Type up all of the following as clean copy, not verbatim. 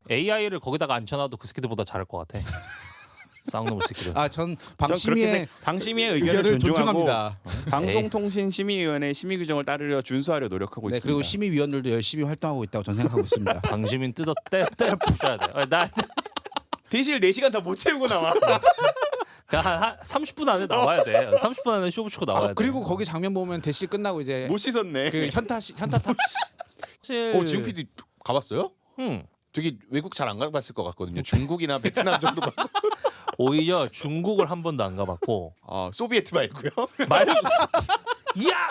AI를 거기다가 앉혀놔도 그 새끼들보다 잘할 것 같아. 쌍놈의 새끼들. 전 방심위의 의견을 존중하고 존중합니다. 방송통신심의위원회 심의 규정을 따르려 준수하려 노력하고 네, 있습니다. 그리고 심의위원들도 열심히 활동하고 있다고 저는 생각하고 있습니다. 방심인 뜯어 때려 부셔야 돼. 나 대실 4시간 다 못 채우고 나와. 한 30분 안에 나와야 돼. 30분 안에 쇼부 치고 나와야 돼. 그리고 거기 장면 보면 대시 끝나고 이제 못 씻었네. 그 현타 탑 사실 지금 PD 가봤어요? 되게 외국 잘 안 가봤을 것 같거든요. 중국이나 베트남 정도 가고. 오히려 중국을 한 번도 안 가봤고 소비에트 말고요. 말고 야!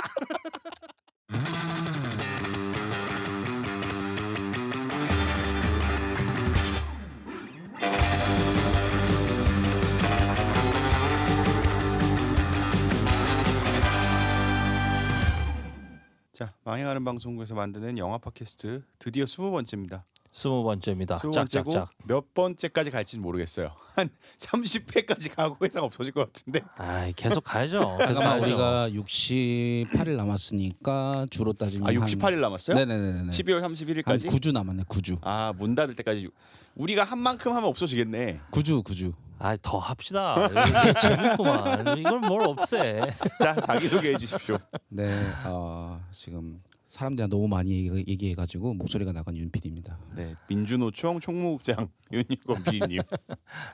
자, 망해가는 방송국에서 만드는 영화 팟캐스트 드디어 20번째입니다. 20번째입니다. 20번째고 짝짝짝. 몇 번째까지 갈지는 모르겠어요. 한 30회까지 가고 회사가 없어질 것 같은데. 아, 계속 가야죠. 계속 잠깐만 가야죠. 우리가 68일 남았으니까 주로 따지면 68일 남았어요? 네네네. 12월 한 31일까지? 9주 남았네. 9주. 문 닫을 때까지 우리가 한 만큼 하면 없어지겠네. 9주. 아, 더 합시다. 이게 재밌구만. 이걸 뭘 없애. 자, 자기소개해 주십시오. 네, 지금 사람들이 너무 많이 얘기해가지고 목소리가 나간 윤 PD입니다. 네, 민주노총 총무국장 윤희권 PD님.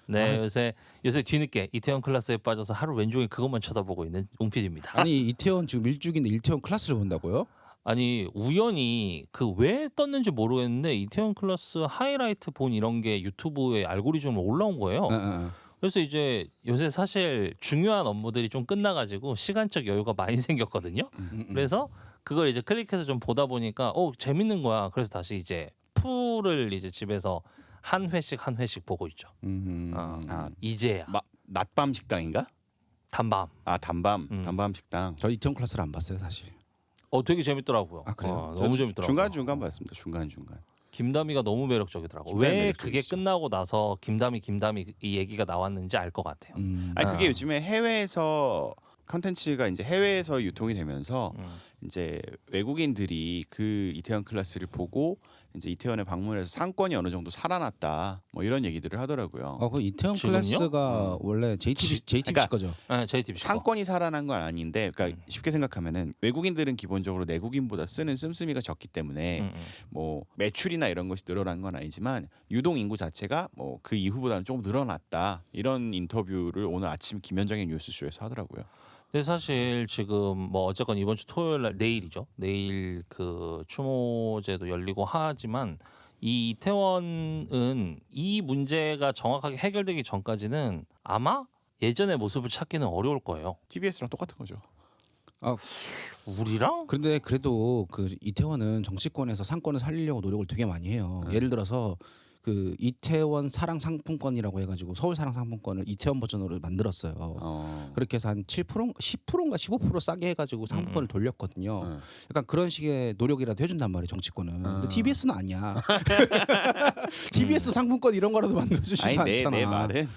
네, 요새 뒤늦게 이태원 클라스에 빠져서 하루 왼종일 그것만 쳐다보고 있는 웅 PD입니다. 아니 이태원 지금 일주기인데 이태원 클래스를 본다고요? 아니 우연히 그 왜 떴는지 모르겠는데 이태원 클라스 하이라이트 본 이런 게 유튜브에 알고리즘으로 올라온 거예요. 그래서 이제 요새 사실 중요한 업무들이 좀 끝나가지고 시간적 여유가 많이 생겼거든요. 그래서 그걸 이제 클릭해서 좀 보다 보니까 재밌는 거야. 그래서 다시 이제 풀을 이제 집에서 한 회씩 보고 있죠. 이제야 낮밤 식당인가? 단밤. 단밤. 단밤 식당. 저 이태원 클래스를 안 봤어요 사실. 되게 재밌더라고요. 아, 그래요? 너무 재밌더라고요. 중간 봤습니다. 중간. 김다미가 너무 매력적이더라고. 김다미 왜 매력적이죠. 그게 끝나고 나서 김다미 이 얘기가 나왔는지 알 것 같아요. 아니 그게 요즘에 해외에서 컨텐츠가 이제 해외에서 유통이 되면서 이제 외국인들이 그 이태원 클래스를 보고 이제 이태원에 방문해서 상권이 어느 정도 살아났다 뭐 이런 얘기들을 하더라고요. 그 이태원 지금요? 클래스가 원래 JTBC 그러니까 거죠? 네, JTBC. 상권이 살아난 건 아닌데, 그러니까 쉽게 생각하면은 외국인들은 기본적으로 내국인보다 쓰는 씀씀이가 적기 때문에 뭐 매출이나 이런 것이 늘어난 건 아니지만 유동 인구 자체가 뭐 그 이후보다는 조금 늘어났다 이런 인터뷰를 오늘 아침 김현정의 뉴스쇼에서 하더라고요. 근데 사실 지금 뭐 어쨌건 이번 주 토요일 날 내일이죠. 내일 그 추모제도 열리고 하지만 이 이태원은 이 문제가 정확하게 해결되기 전까지는 아마 예전의 모습을 찾기는 어려울 거예요. TBS랑 똑같은 거죠. 우리랑? 그런데 그래도 그 이태원은 정치권에서 상권을 살리려고 노력을 되게 많이 해요. 예를 들어서 그 이태원 사랑 상품권이라고 해가지고 서울 사랑 상품권을 이태원 버전으로 만들었어요. 그렇게 해서 한 7%, 10%인가 15% 싸게 해가지고 상품권을 돌렸거든요. 약간 그런 식의 노력이라도 해준단 말이에요 정치권은. 근데 TBS는 아니야. TBS 상품권 이런 거라도 만들어주지도 아니 않잖아. 내 말은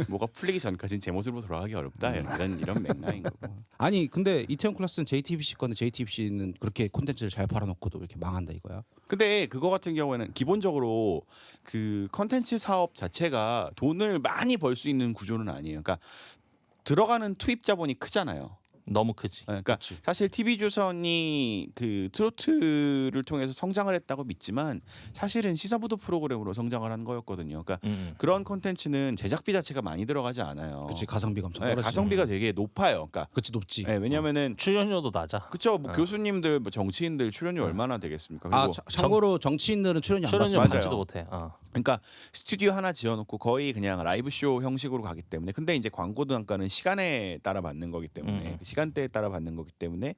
뭐가 풀리기 전까지는 제 모습으로 돌아가기 어렵다 이런 맥락인 거고. 아니 근데 이태원 클래스는 JTBC 건데 JTBC는 그렇게 콘텐츠를 잘 팔아놓고도 이렇게 망한다 이거야? 근데 그거 같은 경우에는 기본적으로 그 컨텐츠 사업 자체가 돈을 많이 벌 수 있는 구조는 아니에요. 그러니까 들어가는 투입 자본이 크잖아요. 너무 크지. 그러니까 사실 TV조선이 그 트로트를 통해서 성장을 했다고 믿지만 사실은 시사보도 프로그램으로 성장을 한 거였거든요. 그러니까 그런 콘텐츠는 제작비 자체가 많이 들어가지 않아요. 그렇지 가성비가 엄청 네, 떨어지죠. 가성비가 되게 높아요. 그러니까 그렇지 높지. 네, 왜냐면은 출연료도 낮아. 그쵸, 뭐 교수님들, 뭐 정치인들 출연료 얼마나 되겠습니까? 그리고 참고로 정치인들은 출연료 안 출연료 받습니다. 맞아요. 받지도 못해. 그러니까 스튜디오 하나 지어놓고 거의 그냥 라이브 쇼 형식으로 가기 때문에, 근데 이제 광고 단가는 시간에 따라 받는 거기 때문에 그 시간대에 따라 받는 거기 때문에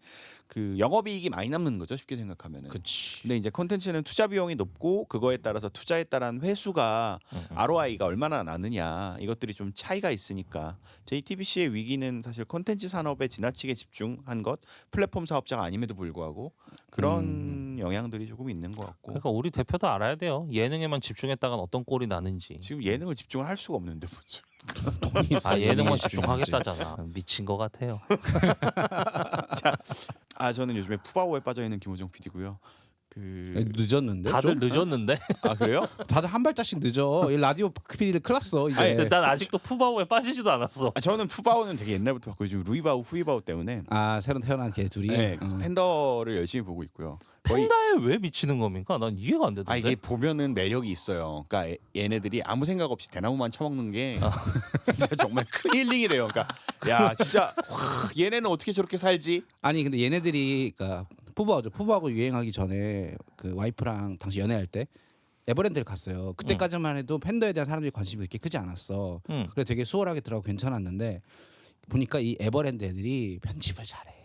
그 영업이익이 많이 남는 거죠, 쉽게 생각하면은. 그치. 근데 이제 콘텐츠는 투자 비용이 높고 그거에 따라서 투자에 따른 회수가 ROI가 얼마나 나느냐 이것들이 좀 차이가 있으니까 JTBC의 위기는 사실 콘텐츠 산업에 지나치게 집중한 것, 플랫폼 사업자가 아님에도 불구하고 그런 영향들이 조금 있는 것 같고. 그러니까 우리 대표도 알아야 돼요. 예능에만 집중했다간 어떤 꼴이 나는지. 지금 예능을 집중을 할 수가 없는데 무슨. 예능만 집중하겠다잖아. 미친 것 같아요. 저는 요즘에 푸바오에 빠져 있는 김호정 PD고요. 늦었는데 다들 좀? 늦었는데. 아 그래요? 다들 한 발짝씩 늦어. 이 라디오 PD들 큰일 났어 이제. 아니, 근데 난 아직도 푸바오에 빠지지도 않았어. 아, 저는 푸바오는 되게 옛날부터 봤고 요즘 루이바오, 후이바오 때문에 새로 태어난 개 둘이. 네, 그래서 팬더를 열심히 보고 있고요. 거의 팬다에 왜 미치는 겁니까? 난 이해가 안 되던데. 이게 보면은 매력이 있어요. 그러니까 얘네들이 아무 생각 없이 대나무만 처먹는 게 진짜 정말 큰 힐링이 돼요. 그러니까 야 진짜 와, 얘네는 어떻게 저렇게 살지? 아니 근데 얘네들이 그러니까 푸바오가 유행하기 전에 그 와이프랑 당시 연애할 때 에버랜드를 갔어요. 그때까지만 해도 팬더에 대한 사람들이 관심이 그렇게 크지 않았어. 그래 되게 수월하게 들어가고 괜찮았는데 보니까 이 에버랜드 애들이 편집을 잘해.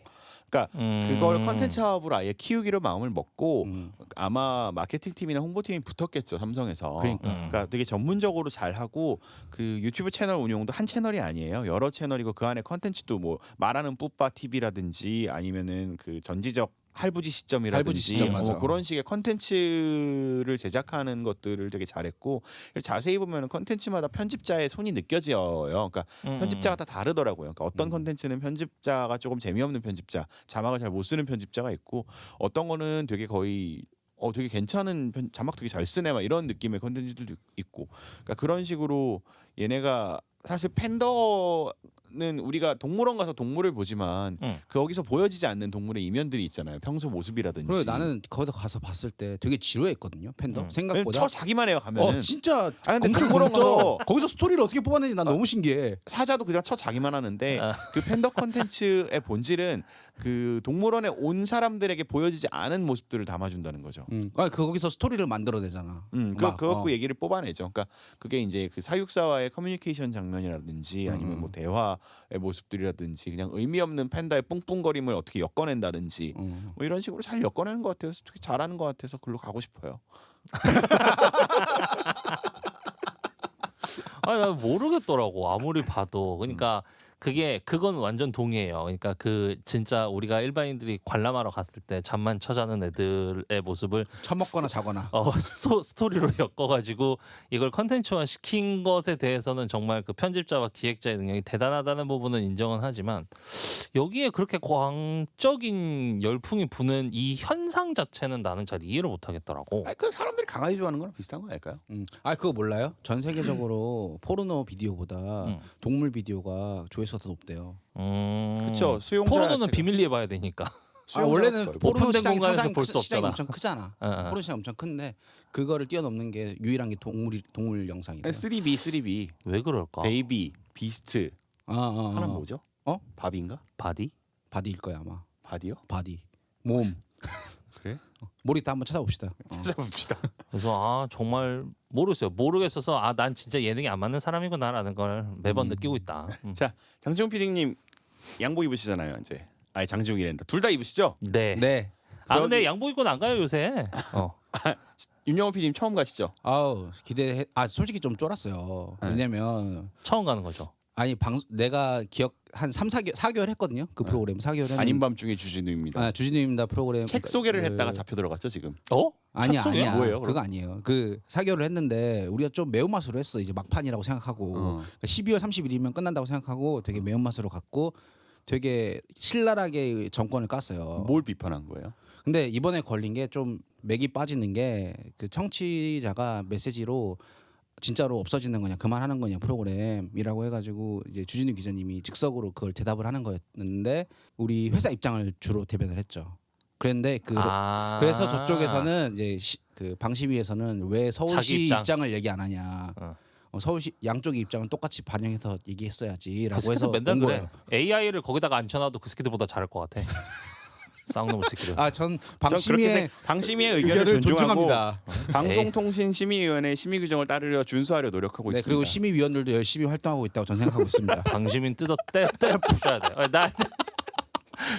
그러니까 그걸 컨텐츠 사업으로 아예 키우기로 마음을 먹고 아마 마케팅 팀이나 홍보팀이 붙었겠죠 삼성에서. 그러니까 되게 전문적으로 잘 하고 그 유튜브 채널 운영도 한 채널이 아니에요. 여러 채널이고 그 안에 컨텐츠도 뭐 말하는 뿌빠 TV라든지 아니면은 그 전지적 할부지 시점이라든지 맞아. 그런 식의 컨텐츠를 제작하는 것들을 되게 잘했고 자세히 보면 컨텐츠마다 편집자의 손이 느껴져요. 그러니까 편집자가 다 다르더라고요. 그러니까 어떤 컨텐츠는 편집자가 조금 재미없는 편집자, 자막을 잘 못 쓰는 편집자가 있고 어떤 거는 되게 거의 되게 괜찮은 자막 되게 잘 쓰네 막 이런 느낌의 컨텐츠들도 있고 그러니까 그런 식으로 얘네가 사실 팬더는 우리가 동물원 가서 동물을 보지만 거기서 보여지지 않는 동물의 이면들이 있잖아요. 평소 모습이라든지. 그리고 나는 거기다 가서 봤을 때 되게 지루했거든요. 팬더 생각보다. 쳐 자기만 해요 가면은. 진짜. 근데 공중 동물원 가서 거기서 스토리를 어떻게 뽑아내는지 난 너무 신기해. 사자도 그냥 쳐 자기만 하는데 그 팬더 컨텐츠의 본질은 그 동물원에 온 사람들에게 보여지지 않은 모습들을 담아준다는 거죠. 거기서 스토리를 만들어내잖아. 그거 갖고 얘기를 뽑아내죠. 그러니까 그게 이제 그 사육사와의 커뮤니케이션 장면이라든지 아니면 뭐 대화의 모습들이라든지 그냥 의미 없는 팬다의 뿡뿡거림을 어떻게 엮어낸다든지 뭐 이런 식으로 잘 엮어내는 것 같아서 되게 잘하는 것 같아서 글로 가고 싶어요. 아니 난 모르겠더라고 아무리 봐도. 그러니까 그건 완전 동의해요. 그러니까 그 진짜 우리가 일반인들이 관람하러 갔을 때 잠만 쳐자는 애들의 모습을 처먹거나 자거나. 스토리로 엮어가지고 이걸 컨텐츠화 시킨 것에 대해서는 정말 그 편집자와 기획자의 능력이 대단하다는 부분은 인정은 하지만 여기에 그렇게 광적인 열풍이 부는 이 현상 자체는 나는 잘 이해를 못하겠더라고. 그 사람들이 강아지 좋아하는 거랑 비슷한 거 아닐까요? 그거 몰라요? 전 세계적으로 포르노 비디오보다 동물 비디오가 조회수가 더 높대요. 그렇죠. 수용자 포르노는 자체가. 비밀리에 봐야 되니까. 원래는 포르노 오픈된 시장이 공간에서 상당히 볼 수 시장이 없잖아. 엄청 크잖아. 포르노 시장 엄청 큰데 그거를 뛰어넘는 게 유일한 게 동물 영상이에요. 3B 왜 그럴까? 베이비 비스트 하나 뭐죠? 바비인가? 바디? 바디일 거야 아마. 바디요? 바디. 몸. 그래? 모르겠다 한번 찾아봅시다. 찾아봅시다. 그래서 정말 모르겠어서 난 진짜 예능이 안 맞는 사람이구나라는 걸 매번 느끼고 있다. 자 장지훈 PD님 양복 입으시잖아요 이제. 아니 장지훈이란다. 둘 다 입으시죠? 네. 네. 근데 양복 입고는 안 가요 요새. 윤영호 PD님 처음 가시죠? 기대해. 솔직히 좀 쫄았어요. 왜냐면 처음 가는 거죠. 내가 기억 한 4개월 했거든요. 그 프로그램 4개월 했는데 아닌 밤중에 주진우입니다. 주진우입니다 프로그램. 책 소개를 했다가 잡혀 들어갔죠 지금. 아니야. 뭐예요, 그거 아니에요. 그 4개월을 했는데 우리가 좀 매운맛으로 했어. 이제 막판이라고 생각하고 그러니까 12월 30일이면 끝난다고 생각하고 되게 매운맛으로 갔고 되게 신랄하게 정권을 깠어요. 뭘 비판한 거예요? 근데 이번에 걸린 게 좀 맥이 빠지는 게 그 청취자가 메시지로 진짜로 없어지는 거냐 그만하는 거냐 프로그램이라고 해가지고 이제 주진우 기자님이 즉석으로 그걸 대답을 하는 거였는데 우리 회사 입장을 주로 대변을 했죠. 그런데 그래서 저쪽에서는 이제 그 방심위에서는 왜 서울시 입장을 얘기 안 하냐. 서울시 양쪽의 입장은 똑같이 반영해서 얘기했어야지라고 해서 맨날 그래. AI를 거기다가 앉혀놔도 그 새끼들보다 잘할 것 같아. 쌍놈 새끼들. 전 방심위의 의견을 존중합니다. 방송통신심의위원회 심의 규정을 따르려 준수하려 노력하고 있습니다. 그리고 심의위원들도 열심히 활동하고 있다고 저는 생각하고 있습니다. 방심인 때려 부셔야 돼.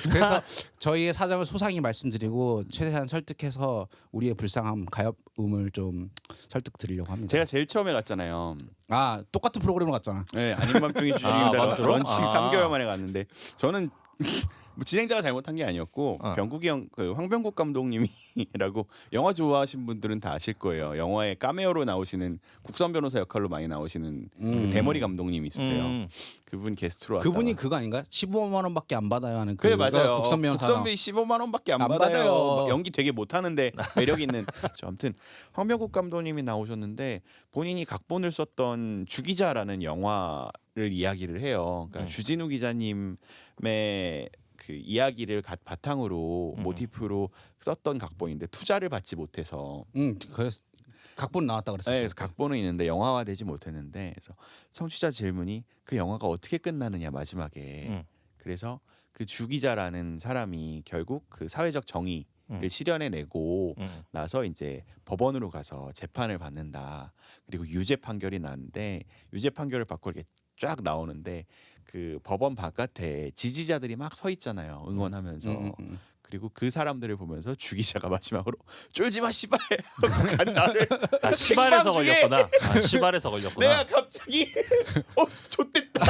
그래서 저희의 사정을 소상히 말씀드리고 최대한 설득해서 우리의 불쌍함 가엾음을 좀 설득드리려고 합니다. 제가 제일 처음에 갔잖아요. 똑같은 프로그램으로 갔잖아. 네, 아닌 밤중에 주진우입니다. 런칭 3개월 만에 갔는데 저는 뭐 진행자가 잘못한 게 아니었고 병국이 형, 그 황병국 감독님이라고 영화 좋아하신 분들은 다 아실 거예요. 영화에 카메오로 나오시는 국선 변호사 역할로 많이 나오시는 그 대머리 감독님이 있으세요. 그분 게스트로 왔다가. 그분이 그거 아닌가? 15만 원밖에 안 받아요 하는 그래 맞아요. 국선 변호사. 국선비 15만 원밖에 안 받아요. 연기 되게 못하는데 매력 있는. 아무튼 황병국 감독님이 나오셨는데 본인이 각본을 썼던 주기자라는 영화를 이야기를 해요. 그러니까 주진우 기자님의 그 이야기를 바탕으로 모티프로 썼던 각본인데 투자를 받지 못해서. 그래서 각본 나왔다 그랬어요. 네, 그래서 각본은 있는데 영화화되지 못했는데 그래서 청취자 질문이 그 영화가 어떻게 끝나느냐 마지막에. 그래서 그 주기자라는 사람이 결국 그 사회적 정의를 실현해내고 나서 이제 법원으로 가서 재판을 받는다. 그리고 유죄 판결이 나는데 유죄 판결을 받고 이렇게 쫙 나오는데 그 법원 바깥에 지지자들이 막 서 있잖아요. 응원하면서. 그리고 그 사람들을 보면서 주기자가 마지막으로 쫄지 마 씨발. 나를 시발에서 걸렸구나. 시발에서 걸렸구나. 내가 갑자기 좆됐다.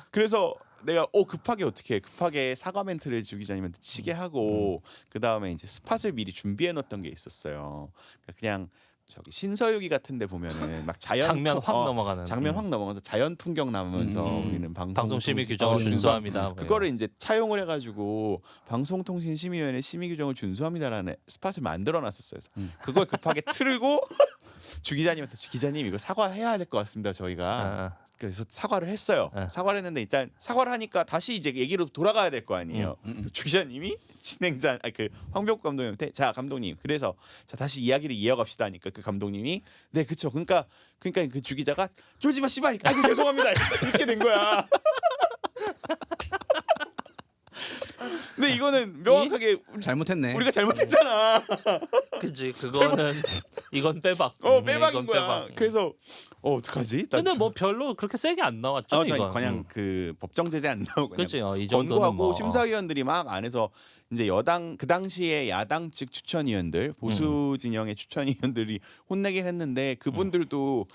그래서 내가 급하게 사과 멘트를 주기자님한테 치게 하고 그 다음에 이제 스팟을 미리 준비해 놓았던 게 있었어요. 그냥 저기 신서유기 같은데 보면은 막 장면 확 넘어가는 장면 확 넘어가서 자연 풍경 나오면서 우리는 방송 심의 규정을 준수합니다. 그거를 이제 차용을 해가지고 방송통신심의위원회 심의 규정을 준수합니다라는 스팟을 만들어놨었어요. 그걸 급하게 틀고 주 기자님한테 기자님 이거 사과해야 될 것 같습니다. 저희가 그래서 사과를 했어요. 사과를 했는데 일단 사과를 하니까 다시 이제 얘기로 돌아가야 될 거 아니에요. 주 기자님이 진행자 그 황병국 감독님한테 자 감독님 그래서 자 다시 이야기를 이어갑시다 하니까 그 감독님이 네 그쵸 그러니까 그 주 기자가 쫄지 마 씨발 아이고 죄송합니다 이렇게 된 거야. 근데 이거는 명확하게 잘못했네. 우리가 잘못했잖아. 그치 그거는 이건 빼박. 빼박인 거야. 빼박. 그래서 어떡하지? 근데 뭐 별로 그렇게 세게 안 나왔죠. 이건. 그냥 그 법정 제재 안 나오고 그냥 그렇죠. 이 정도는 권고하고 뭐. 심사위원들이 막 안에서 이제 여당 그 당시에 야당 측 추천위원들 보수 진영의 추천위원들이 혼내긴 했는데 그분들도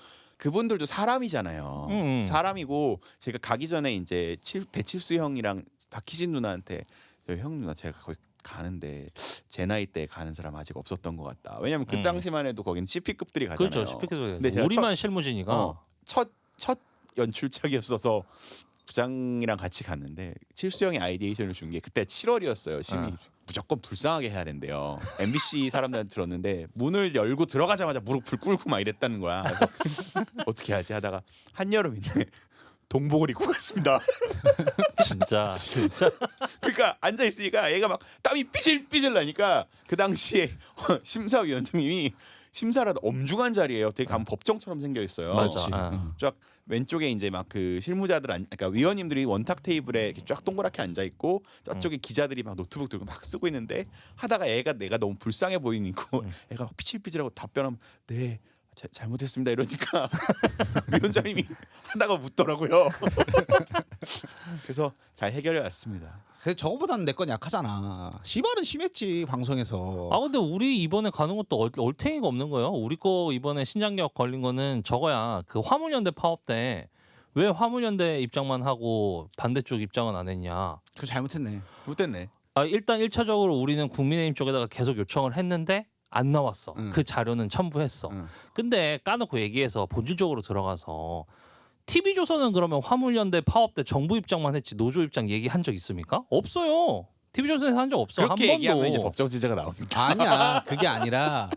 사람이잖아요. 사람이고 제가 가기 전에 이제 배칠수 형이랑 박희진 누나한테 형 누나 제가 거기 가는데 제 나이 때 가는 사람 아직 없었던 것 같다. 왜냐면 그 당시만 해도 거기는 CP급들이 가잖아요. 그렇죠. CP급들이. 근데 제가 우리만 실무진이가 첫 연출작이었어서 부장이랑 같이 갔는데 칠수 형이 아이디에이션을 준 게 그때 7월이었어요. 심의 무조건 불쌍하게 해야 된대요. MBC 사람들한테 들었는데 문을 열고 들어가자마자 무릎 불 꿇고 막 이랬다는 거야. 그래서 어떻게 하지 하다가 한여름인데 동복을 입고 갔습니다. 진짜. 그러니까 앉아 있으니까 얘가 막 땀이 삐질삐질 나니까 그 당시에 심사위원장님이 심사를 하다 엄중한 자리예요. 되게 가면 법정처럼 생겨 있어요. 맞아. 쫙 왼쪽에 이제 막 그 실무자들 그러니까 위원님들이 원탁 테이블에 이렇게 쫙 동그랗게 앉아 있고 저쪽에 기자들이 막 노트북 들고 막 쓰고 있는데 하다가 내가 너무 불쌍해 보이니까 애가 막 피칠피칠하고 답변하면 네. 잘못했습니다 이러니까 위원장님이 하다가 묻더라고요. 그래서 잘 해결해 왔습니다. 그래서 저거보다는 내 건 약하잖아. 시발은 심했지 방송에서. 근데 우리 이번에 가는 것도 얼탱이가 없는 거예요. 우리 거 이번에 신장격 걸린 거는 저거야. 그 화물연대 파업 때 왜 화물연대 입장만 하고 반대쪽 입장은 안 했냐. 그거 잘못했네. 못됐네. 일단 1차적으로 우리는 국민의힘 쪽에다가 계속 요청을 했는데 안 나왔어. 그 자료는 첨부했어. 근데 까놓고 얘기해서 본질적으로 들어가서 TV조선은 그러면 화물연대 파업 때 정부 입장만 했지 노조 입장 얘기한 적 있습니까? 없어요. TV조선에서 한 적 없어. 그렇게 한 번도. 얘기하면 이제 법정 제재가 나옵니다. 아니야. 그게 아니라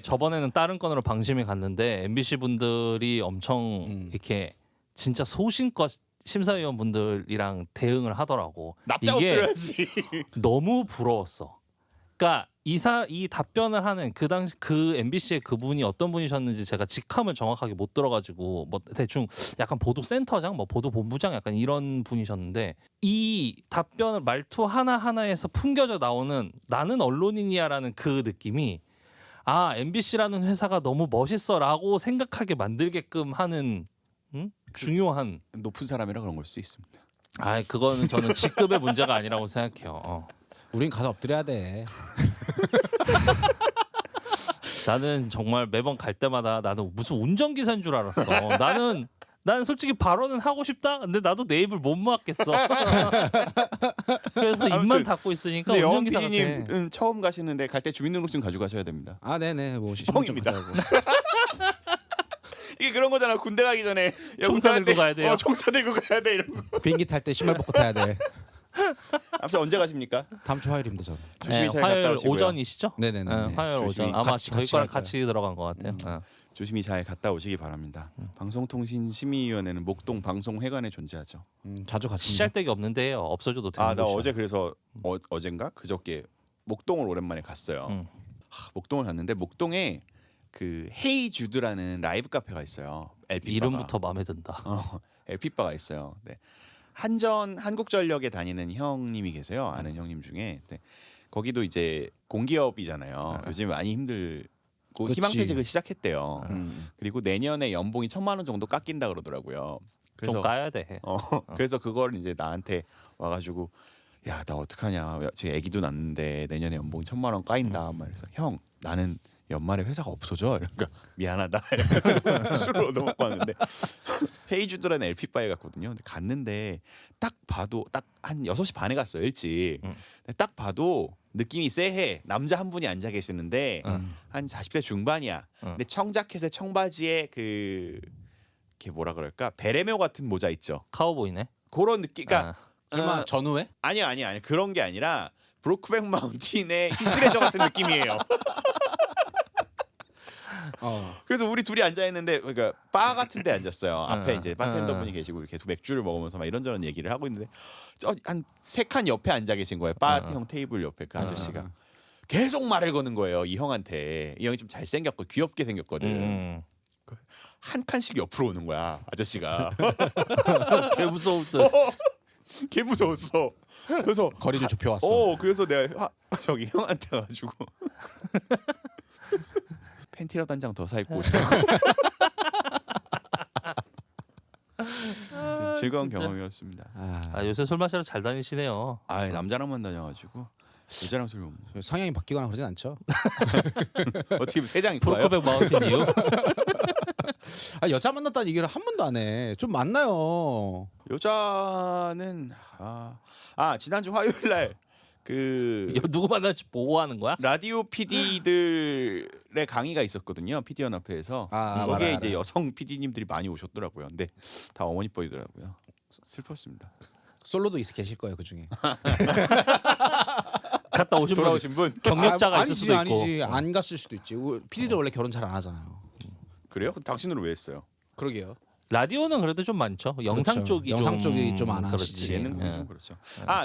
저번에는 다른 건으로 방심이 갔는데 MBC 분들이 엄청 이렇게 진짜 소신껏 심사위원 분들이랑 대응을 하더라고. 납작 엎드려야지. 너무 부러웠어. 그러니까 이 답변을 하는 그 당시 그 MBC의 그분이 어떤 분이셨는지 제가 직함을 정확하게 못 들어가지고 뭐 대충 약간 보도센터장, 뭐 보도본부장 약간 이런 분이셨는데 이 답변을 말투 하나 하나에서 풍겨져 나오는 나는 언론인이야라는 그 느낌이 MBC라는 회사가 너무 멋있어라고 생각하게 만들게끔 하는 중요한 높은 사람이라 그런 걸 수도 있습니다. 그거는 저는 직급의 문제가 아니라고 생각해요. 우린 가서 엎드려야 돼. 나는 정말 매번 갈 때마다 나는 무슨 운전기사인 줄 알았어. 나는 난 솔직히 발언은 하고 싶다. 근데 나도 내 입을 못 막겠어. 그래서 입만 아무튼, 닫고 있으니까 그래서 영원 운전기사 같아. PD님은 처음 가시는데 갈 때 주민등록증 가지고 가셔야 됩니다. 아 네네 뭐 뻥입니다. 이게 그런 거잖아. 군대 가기 전에 총사 들고 가야 돼요. 총사 들고 가야 돼 이런 거. 비행기 탈 때 신발 벗고 타야 돼. 앞서 언제 가십니까? 다음 주 화요일입니다 저는. 조심히 네, 잘 갔다 화요일 오시고요. 오전이시죠? 네네네. 네, 화요일 조심히 오전. 아마 같이 거기랑 갈 같이 들어간 것 같아요. 조심히 잘 갔다 오시기 바랍니다. 방송통신심의위원회는 목동 방송회관에 존재하죠. 자주 갔습니다. 시잘데기 없는데요. 없어져도 되는 아, 나 곳이야. 어제 그래서 어젠가 그저께 목동을 오랜만에 갔어요. 목동을 갔는데 목동에 그 헤이 주드라는 라이브 카페가 있어요. LP 이름부터 마음에 든다. LP 바가 있어요. 네. 한국전력에 다니는 형님이 계세요. 아는 형님 중에. 네. 거기도 이제 공기업이잖아요. 요즘 많이 힘들고 그치. 희망퇴직을 시작했대요. 그리고 내년에 연봉이 1,000만 원 정도 깎인다 그러더라고요. 그래서 좀 까야 돼. 그래서 그걸 이제 나한테 와가지고 야, 나 어떡하냐. 지금 아기도 낳는데 내년에 연봉 1,000만 원 까인다. 말해서 형, 나는 연말에 회사가 없어져. 그러니까 미안하다. 술을 얻어먹고 왔는데 헤이주드라는 LP 바에 갔거든요. 근데 갔는데 딱 봐도 딱 한 6시 반에 갔어요. 일찍. 근데 딱 봐도 느낌이 쎄해. 남자 한 분이 앉아 계시는데 한 40대 중반이야. 근데 청자켓에 청바지에 그 뭐라 그럴까? 베레모 같은 모자 있죠. 카우보이네. 그런 느낌. 그러니까 설마 전후에? 아니야. 그런 게 아니라 브로크백 마운틴의 히스레저 같은 느낌이에요. 그래서 우리 둘이 앉아 있는데 그러니까 바 같은 데 앉았어요. 앞에 이제 바텐더 분이 계시고 계속 맥주를 먹으면서 막 이런저런 얘기를 하고 있는데 한 3칸 옆에 앉아 계신 거예요. 바형 테이블 옆에 그 아저씨가 계속 말을 거는 거예요. 이 형한테. 이 형이 좀 잘생겼고 귀엽게 생겼거든. 한 칸씩 옆으로 오는 거야. 아저씨가. 개 무서울 듯. 개 무서웠어. 그래서 거리를 좁혀왔어. 그래서 내가 저기 형한테 가지고 팬티라도 한 장 더 사 입고 오시라고. 즐거운 경험이었습니다. 아, 요새 술 마시러 잘 다니시네요. 아, 남자랑만 다녀가지고 여자랑 술이 못 먹어. 성향이 바뀌거나 그러진 않죠. 어떻게 세 장 입고 와요? 브로크백 마운틴 이유? 여자 만났다는 얘기를 한 번도 안 해. 좀 만나요. 여자는 지난주 화요일 날 그 이거 누구 만날지 보고 하는 거야? 라디오 PD들의 강의가 있었거든요. PD 연합회에서 거기에 알아요. 이제 여성 PD님들이 많이 오셨더라고요. 근데 다 어머니 뻘이더라고요. 슬펐습니다. 솔로도 계실 거예요 그 중에. 갔다 오신 분 돌아오신 분 경력자가 있을 수도 있고. 아니지 안 갔을 수도 있지. PD들 원래 결혼 잘 안 하잖아요. 그래요? 그럼 당신으로 왜 했어요? 그러게요. 라디오는 그래도 좀 많죠. 영상 쪽이 영상 쪽이 좀 안 그렇지. 하시지. 예능은 좀 그렇죠.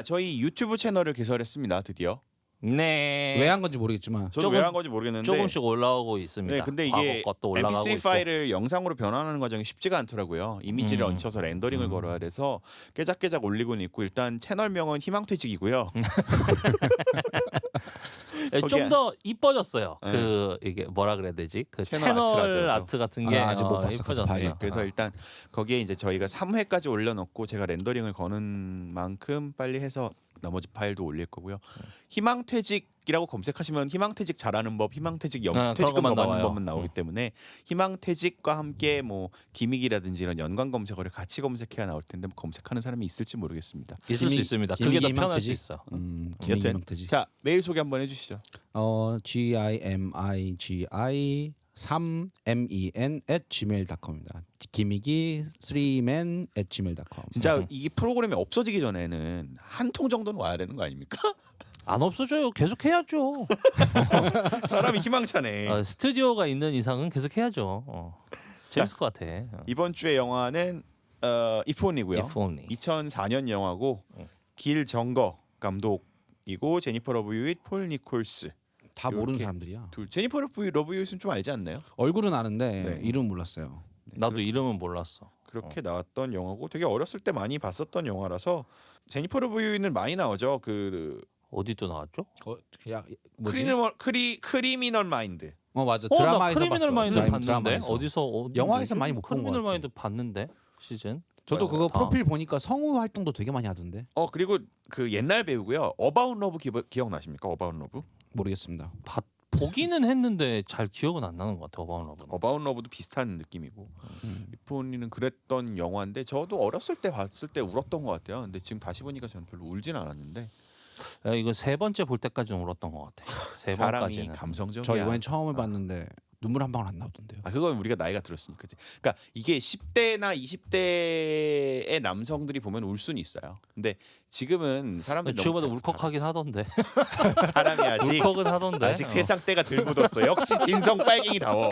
저희 유튜브 채널을 개설했습니다. 드디어. 네. 왜 한 건지 모르겠지만 저도 왜 한 건지 모르겠는데 조금씩 올라오고 있습니다. 네, 근데 과거 이게 것도 올라가고 MP3 있고. 파일을 영상으로 변환하는 과정이 쉽지가 않더라고요. 이미지를 얹혀서 렌더링을 걸어야 돼서 깨작깨작 올리고는 있고 일단 채널명은 희망퇴직이고요. 좀 더 이뻐졌어요. 네. 그 이게 뭐라 그래야 되지? 그 채널 채널 아트라죠. 아트 같은 게 아직 못 봤어. 가서 이뻐졌어요. 봐야겠다. 그래서 일단 거기에 이제 저희가 3회까지 올려놓고 제가 렌더링을 거는 만큼 빨리 해서 나머지 파일도 올릴 거고요. 희망퇴직이라고 검색하시면 희망퇴직 잘하는 법, 희망퇴직 퇴직금 그런 것만 너가는 나와요. 법은 나오기 때문에 희망퇴직과 함께 뭐 기믹이라든지 이런 연관 검색어를 같이 검색해야 나올 텐데 뭐 검색하는 사람이 있을지 모르겠습니다. 있을 수 있습니다. 그게 더 편할 수 있어. 여튼 희망퇴직. 자 메일 소개 한번 해주시죠. GIMIGI 3men@gmail.com입니다. 기믹이 3men@gmail.com. 진짜 이 프로그램이 없어지기 전에는 한 통 정도는 와야 되는 거 아닙니까? 안 없어져요. 계속 해야죠. 사람이 희망차네. 스튜디오가 있는 이상은 계속 해야죠. 재밌을 것 같아. 이번 주의 영화는 If Only고요. If Only. 2004년 영화고 길 정거 감독이고 제니퍼 러브 유잇, 폴 니콜스. 다 모르는 이렇게 사람들이야. 제니퍼 러브 유잇은 좀 알지 않나요? 얼굴은 아는데 네. 이름 몰랐어요. 나도 이름은 몰랐어. 그렇게 나왔던 영화고 되게 어렸을 때 많이 봤었던 영화라서 제니퍼 러브 유잇은 많이 나오죠. 그 어디 또 나왔죠? 그냥 뭐지? 크리미널 마인드. 맞아. 나 드라마에서 크리미널 봤어. 마인드 봤는데 드라마에서. 어디서 영화에서 많이 못 본 것 크리미널 같아. 마인드 봤는데 시즌. 저도 그거 다. 프로필 보니까 성우 활동도 되게 많이 하던데. 그리고 그 옛날 배우고요. 어바웃 러브 기억나십니까? 어바웃 러브? 모르겠습니다. 보기는 했는데 잘 기억은 안 나는 것 같아요. 어바웃 러브는. 어바웃 러브도 비슷한 느낌이고 이프 온리는 그랬던 영화인데 저도 어렸을 때 봤을 때 울었던 것 같아요. 근데 지금 다시 보니까 저는 별로 울진 않았는데 야, 이거 세 번째 볼 때까지는 울었던 것 같아요. 세 사람이 번까지는. 감성적이야. 저 이번에 처음을 봤는데 눈물 한 방울 안 나오던데요. 아 그건 우리가 나이가 들었으니까지. 그러니까 이게 10대나 20대의 남성들이 보면 울 수는 있어요. 근데 지금은 사람들이 지금보다 너무 울컥하긴 하던데. 사람이 아직 울컥은 하던데. 아직 세상 때가 덜 묻었어. 역시 진성 빨갱이다워.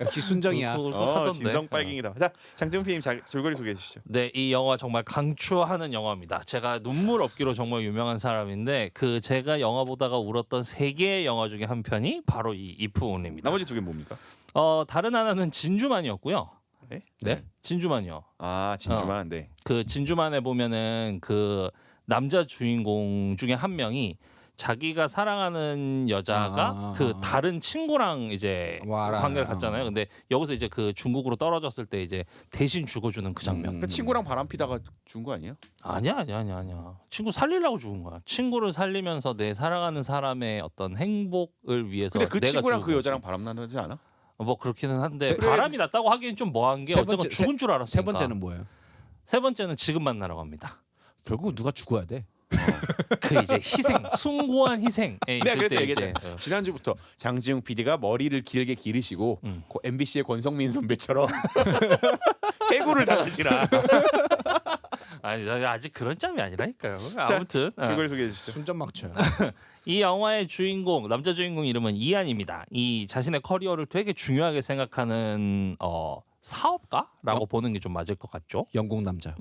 역시 순정이야. 울컥하던데. 진성 빨갱이다. 자 장준피님 줄거리 소개해 주시죠. 네, 이 영화 정말 강추하는 영화입니다. 제가 눈물 없기로 정말 유명한 사람인데 그 제가 영화 보다가 울었던 세 개의 영화 중에 한 편이 바로 이 이프 온리입니다. 나머지 두 개 뭡니까? 다른 하나는 진주만이었고요. 네? 네? 진주만이요. 아 진주만. 네. 그 진주만에 보면은 그 남자 주인공 중에 한 명이 자기가 사랑하는 여자가 그 다른 친구랑 이제 관계를 갖잖아요. 근데 여기서 이제 그 중국으로 떨어졌을 때 이제 대신 죽어주는 그 장면. 그 친구랑 바람 피다가 준 거 아니에요? 아니야. 친구 살리려고 죽은 거야. 친구를 살리면서 내 사랑하는 사람의 어떤 행복을 위해서. 근데 그 내가 친구랑 죽은 그 거지. 여자랑 바람 나지 않아? 뭐 그렇기는 한데 그래. 바람이 났다고 하기엔 좀 뭐한 게 세 어쨌건 번째- 죽은 줄 알았으니까. 세 번째는 뭐예요? 세 번째는 지금 만나러 갑니다. 결국 누가 죽어야 돼. 그 이제 희생, 숭고한 희생. 내가 그래서 얘기했잖아요. 지난주부터 장지웅 PD가 머리를 길게 기르시고 MBC의 권성민 선배처럼 해고를 당하시라. 아니 나 아직 그런 짬이 아니라니까요. 아무튼 줄거리 소개해 주시죠. 순전막쳐요. 이 영화의 주인공 남자 주인공 이름은 이안입니다. 이 자신의 커리어를 되게 중요하게 생각하는 사업가라고 보는 게 좀 맞을 것 같죠. 영국 남자.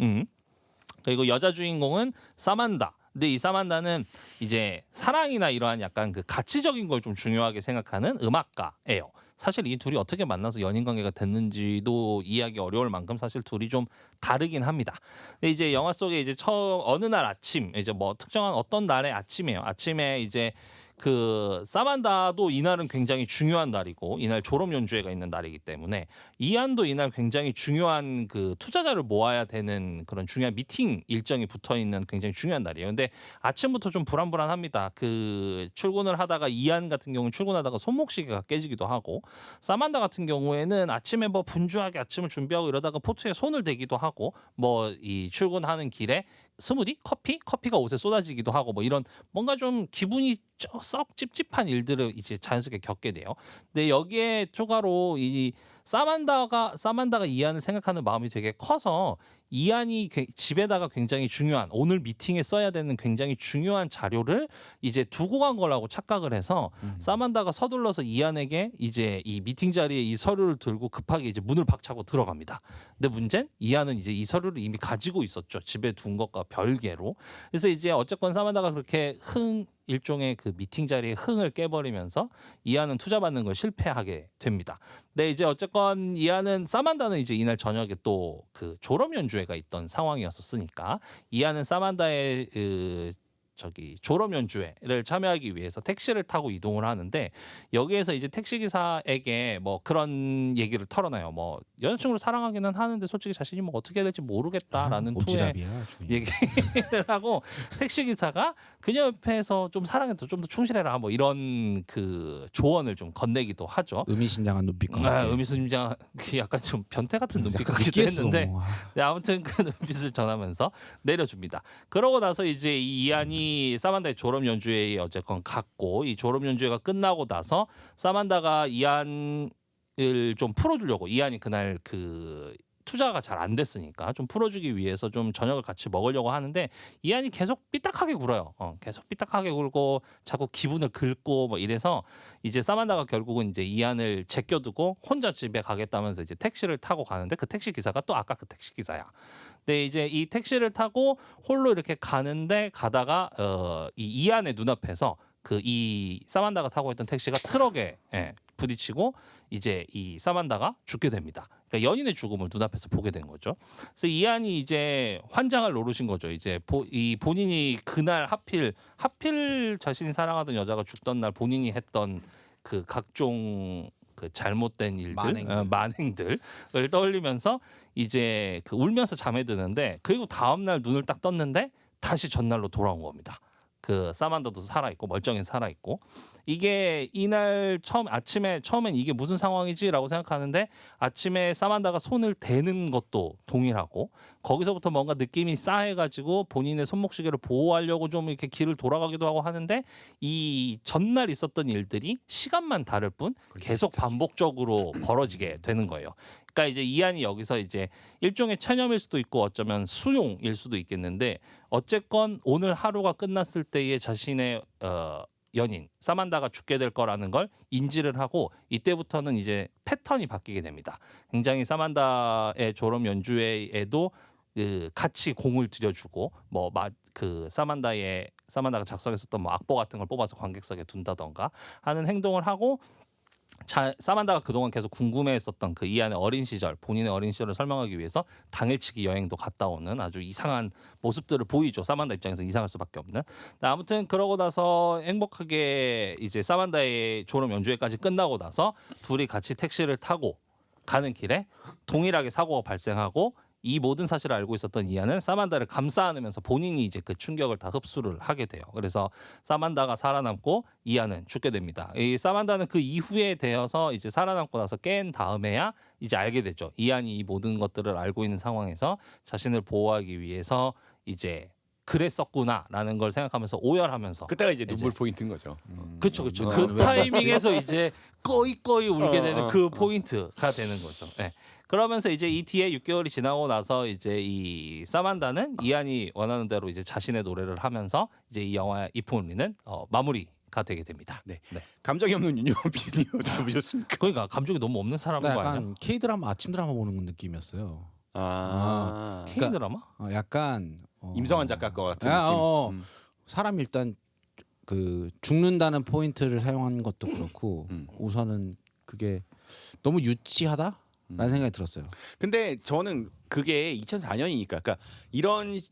그리고 여자 주인공은 사만다. 근데 이 사만다는 이제 사랑이나 이러한 약간 그 가치적인 걸 좀 중요하게 생각하는 음악가예요. 사실 이 둘이 어떻게 만나서 연인 관계가 됐는지도 이해하기 어려울 만큼 사실 둘이 좀 다르긴 합니다. 근데 이제 영화 속에 이제 처음 어느 날 아침 이제 뭐 특정한 어떤 날의 아침이에요. 아침에 이제 그 사만다도 이날은 굉장히 중요한 날이고 이날 졸업 연주회가 있는 날이기 때문에 이안도 이날 굉장히 중요한 그 투자자를 모아야 되는 그런 중요한 미팅 일정이 붙어 있는 굉장히 중요한 날이에요. 근데 아침부터 좀 불안불안합니다. 그 출근을 하다가 이안 같은 경우는 출근하다가 손목시계가 깨지기도 하고 사만다 같은 경우에는 아침에 뭐 분주하게 아침을 준비하고 이러다가 포트에 손을 대기도 하고 뭐 이 출근하는 길에 스무디 커피가 옷에 쏟아지기도 하고 뭐 이런 뭔가 좀 기분이 썩 찝찝한 일들을 이제 자연스럽게 겪게 돼요. 근데 여기에 추가로 이 사만다가 이안을 생각하는 마음이 되게 커서 이안이 집에다가 굉장히 중요한 오늘 미팅에 써야 되는 굉장히 중요한 자료를 이제 두고 간 거라고 착각을 해서 사만다가 서둘러서 이안에게 이제 이 미팅 자리에 이 서류를 들고 급하게 이제 문을 박차고 들어갑니다. 근데 문제는 이안은 이제 이 서류를 이미 가지고 있었죠. 집에 둔 것과 별개로. 그래서 이제 어쨌건 사만다가 그렇게 일종의 그 미팅 자리에 흥을 깨버리면서 이안은 투자받는 걸 실패하게 됩니다. 근데 이제 어쨌건 이안은 사만다는 이제 이날 저녁에 또 그 졸업 연주회가 있던 상황이었으니까 이안은 사만다의 졸업 연주회를 참여하기 위해서 택시를 타고 이동을 하는데 여기에서 이제 택시 기사에게 뭐 그런 얘기를 털어놔요. 뭐 여자친구를 사랑하기는 하는데 솔직히 자신이 뭐 어떻게 해야 될지 모르겠다라는 투의 얘기를 하고 택시 기사가 그녀 옆에서 좀 사랑해도 좀 더 충실해라 뭐 이런 그 조언을 좀 건네기도 하죠. 의미심장한 눈빛과 의미심장 약간 좀 변태 같은 눈빛 같기도 했는데 네, 아무튼 그 눈빛을 전하면서 내려줍니다. 그러고 나서 이제 이안이 사만다의 졸업 연주회에 어쨌건 갔고 이 졸업 연주회가 끝나고 나서 사만다가 이안을 좀 풀어주려고 이안이 그날 그 투자가 잘 안 됐으니까 좀 풀어주기 위해서 좀 저녁을 같이 먹으려고 하는데 이안이 계속 삐딱하게 굴어요. 계속 삐딱하게 굴고 자꾸 기분을 긁고 뭐 이래서 이제 사만다가 결국은 이제 이안을 제껴두고 혼자 집에 가겠다면서 이제 택시를 타고 가는데 그 택시 기사가 또 아까 그 택시 기사야. 근데 이제 이 택시를 타고 홀로 이렇게 가는데 가다가 이 이안의 눈앞에서 그 이 사만다가 타고 있던 택시가 트럭에 부딪히고 이제 이 사만다가 죽게 됩니다. 그러니까 연인의 죽음을 눈앞에서 보게 된 거죠. 그래서 이안이 이제 환장을 노르신 거죠. 이제 본인이 그날 하필 자신이 사랑하던 여자가 죽던 날 본인이 했던 그 각종 그 잘못된 일들, 만행들을 떠올리면서 이제 그 울면서 잠에 드는데 그리고 다음 날 눈을 딱 떴는데 다시 전날로 돌아온 겁니다. 그 사만다도 살아 있고 멀쩡히 살아 있고 이게 이날 처음엔 이게 무슨 상황이지라고 생각하는데 아침에 사만다가 손을 대는 것도 동일하고 거기서부터 뭔가 느낌이 싸해가지고 본인의 손목시계를 보호하려고 좀 이렇게 길을 돌아가기도 하고 하는데 이 전날 있었던 일들이 시간만 다를 뿐 계속 반복적으로 벌어지게 되는 거예요. 그러니까 이제 이안이 여기서 이제 일종의 체념일 수도 있고 어쩌면 수용일 수도 있겠는데 어쨌건 오늘 하루가 끝났을 때의 자신의 연인 사만다가 죽게 될 거라는 걸 인지를 하고 이때부터는 이제 패턴이 바뀌게 됩니다. 굉장히 사만다의 졸업 연주회에도 같이 공을 들여주고 뭐 그 사만다가 작성했었던 뭐 악보 같은 걸 뽑아서 관객석에 둔다던가 하는 행동을 하고 사만다가 그동안 계속 궁금해했었던 그 이안의 어린 시절, 본인의 어린 시절을 설명하기 위해서 당일치기 여행도 갔다 오는 아주 이상한 모습들을 보이죠. 사만다 입장에서 이상할 수밖에 없는. 아무튼 그러고 나서 행복하게 이제 사만다의 졸업 연주회까지 끝나고 나서 둘이 같이 택시를 타고 가는 길에 동일하게 사고가 발생하고 이 모든 사실을 알고 있었던 이안은 사만다를 감싸 안으면서 본인이 이제 그 충격을 다 흡수를 하게 돼요. 그래서 사만다가 살아남고 이안은 죽게 됩니다. 이 사만다는 그 이후에 되어서 이제 살아남고 나서 깬 다음에야 이제 알게 되죠. 이안이 이 모든 것들을 알고 있는 상황에서 자신을 보호하기 위해서 이제 그랬었구나라는 걸 생각하면서 오열하면서 그때가 이제 눈물 포인트인 거죠. 그렇죠. 그 타이밍에서 이제 꺼이꺼이 울게 되는 그 포인트가 되는 거죠. 네. 그러면서 이제 이 뒤에 6개월이 지나고 나서 이제 이 사만다는 이안이 원하는 대로 이제 자신의 노래를 하면서 이제 이 영화의 이프온리는 마무리가 되게 됩니다. 네. 감정이 없는 윤여원 PD님 잘 보셨습니까? 그러니까 감정이 너무 없는 사람인 거 아니야? 약간 K 드라마 아침 드라마 보는 느낌이었어요. K 드라마? 약간 임성환 작가 거 같은 느낌. 사람이 일단 그 죽는다는 포인트를 사용한 것도 그렇고 우선은 그게 너무 유치하다. 라는 생각이 들었어요. 근데 저는 그게 2004년이니까, 그러니까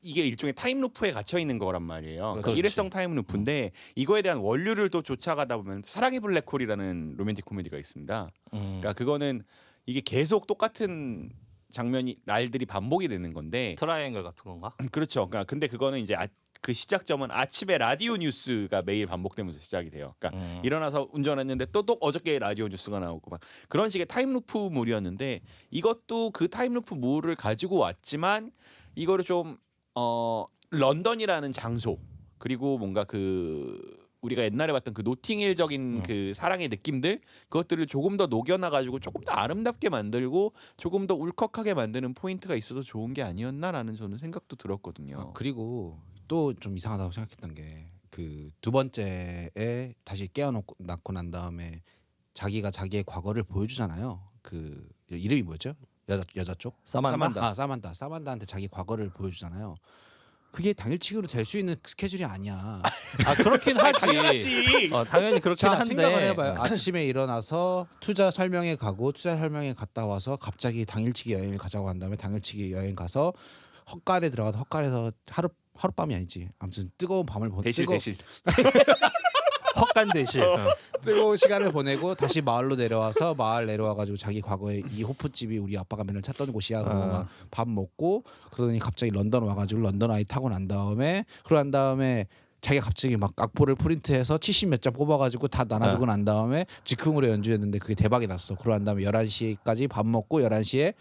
이게 일종의 타임루프에 갇혀 있는 거란 말이에요. 그렇지. 일회성 타임루프인데 이거에 대한 원류를 또 쫓아가다 보면 사랑의 블랙홀이라는 로맨틱 코미디가 있습니다. 그러니까 그거는 이게 계속 똑같은 장면이 날들이 반복이 되는 건데 트라이앵글 같은 건가? 그렇죠. 그러니까 근데 그거는 이제 그 시작점은 아침에 라디오 뉴스가 매일 반복되면서 시작이 돼요. 그러니까 일어나서 운전했는데 또 어저께 라디오 뉴스가 나오고 막 그런 식의 타임루프물이었는데 이것도 그 타임루프물을 가지고 왔지만 이거를 좀 런던이라는 장소 그리고 뭔가 그 우리가 옛날에 봤던 그 노팅힐적인 그 사랑의 느낌들 그것들을 조금 더 녹여놔가지고 조금 더 아름답게 만들고 조금 더 울컥하게 만드는 포인트가 있어서 좋은 게 아니었나라는 저는 생각도 들었거든요. 그리고 또 좀 이상하다고 생각했던 게 그 두 번째에 다시 깨어놓고 낳고 난 다음에 자기가 자기의 과거를 보여주잖아요. 그 이름이 뭐였죠? 여자 쪽? 사만다. 사만다한테 자기 과거를 보여주잖아요. 그게 당일치기로 될 수 있는 스케줄이 아니야. 그렇긴 하지. 당연하지. 당연히 그렇긴 자, 한데. 생각을 해봐요. 아침에 일어나서 투자 설명회 가고 투자 설명회 갔다 와서 갑자기 당일치기 여행을 가자고 한 다음에 당일치기 여행 가서 헛간에 들어가서 헛간에서 하룻밤이 아니지. 아무튼 뜨거운 밤을 대실 헛간 대실. 뜨거운 시간을 보내고 다시 마을 내려와가지고 자기 과거에 이 호프집이 우리 아빠가 맨날 찾던 곳이야. 그러고 막 밥 먹고 그러더니 갑자기 런던 와가지고 런던 아이 타고 난 다음에 자기가 갑자기 막 악보를 프린트해서 70 몇 장 뽑아가지고 다 나눠주고 난 다음에 즉흥으로 연주했는데 그게 대박이 났어. 그러고 난 다음에 11시까지 밥 먹고 11시에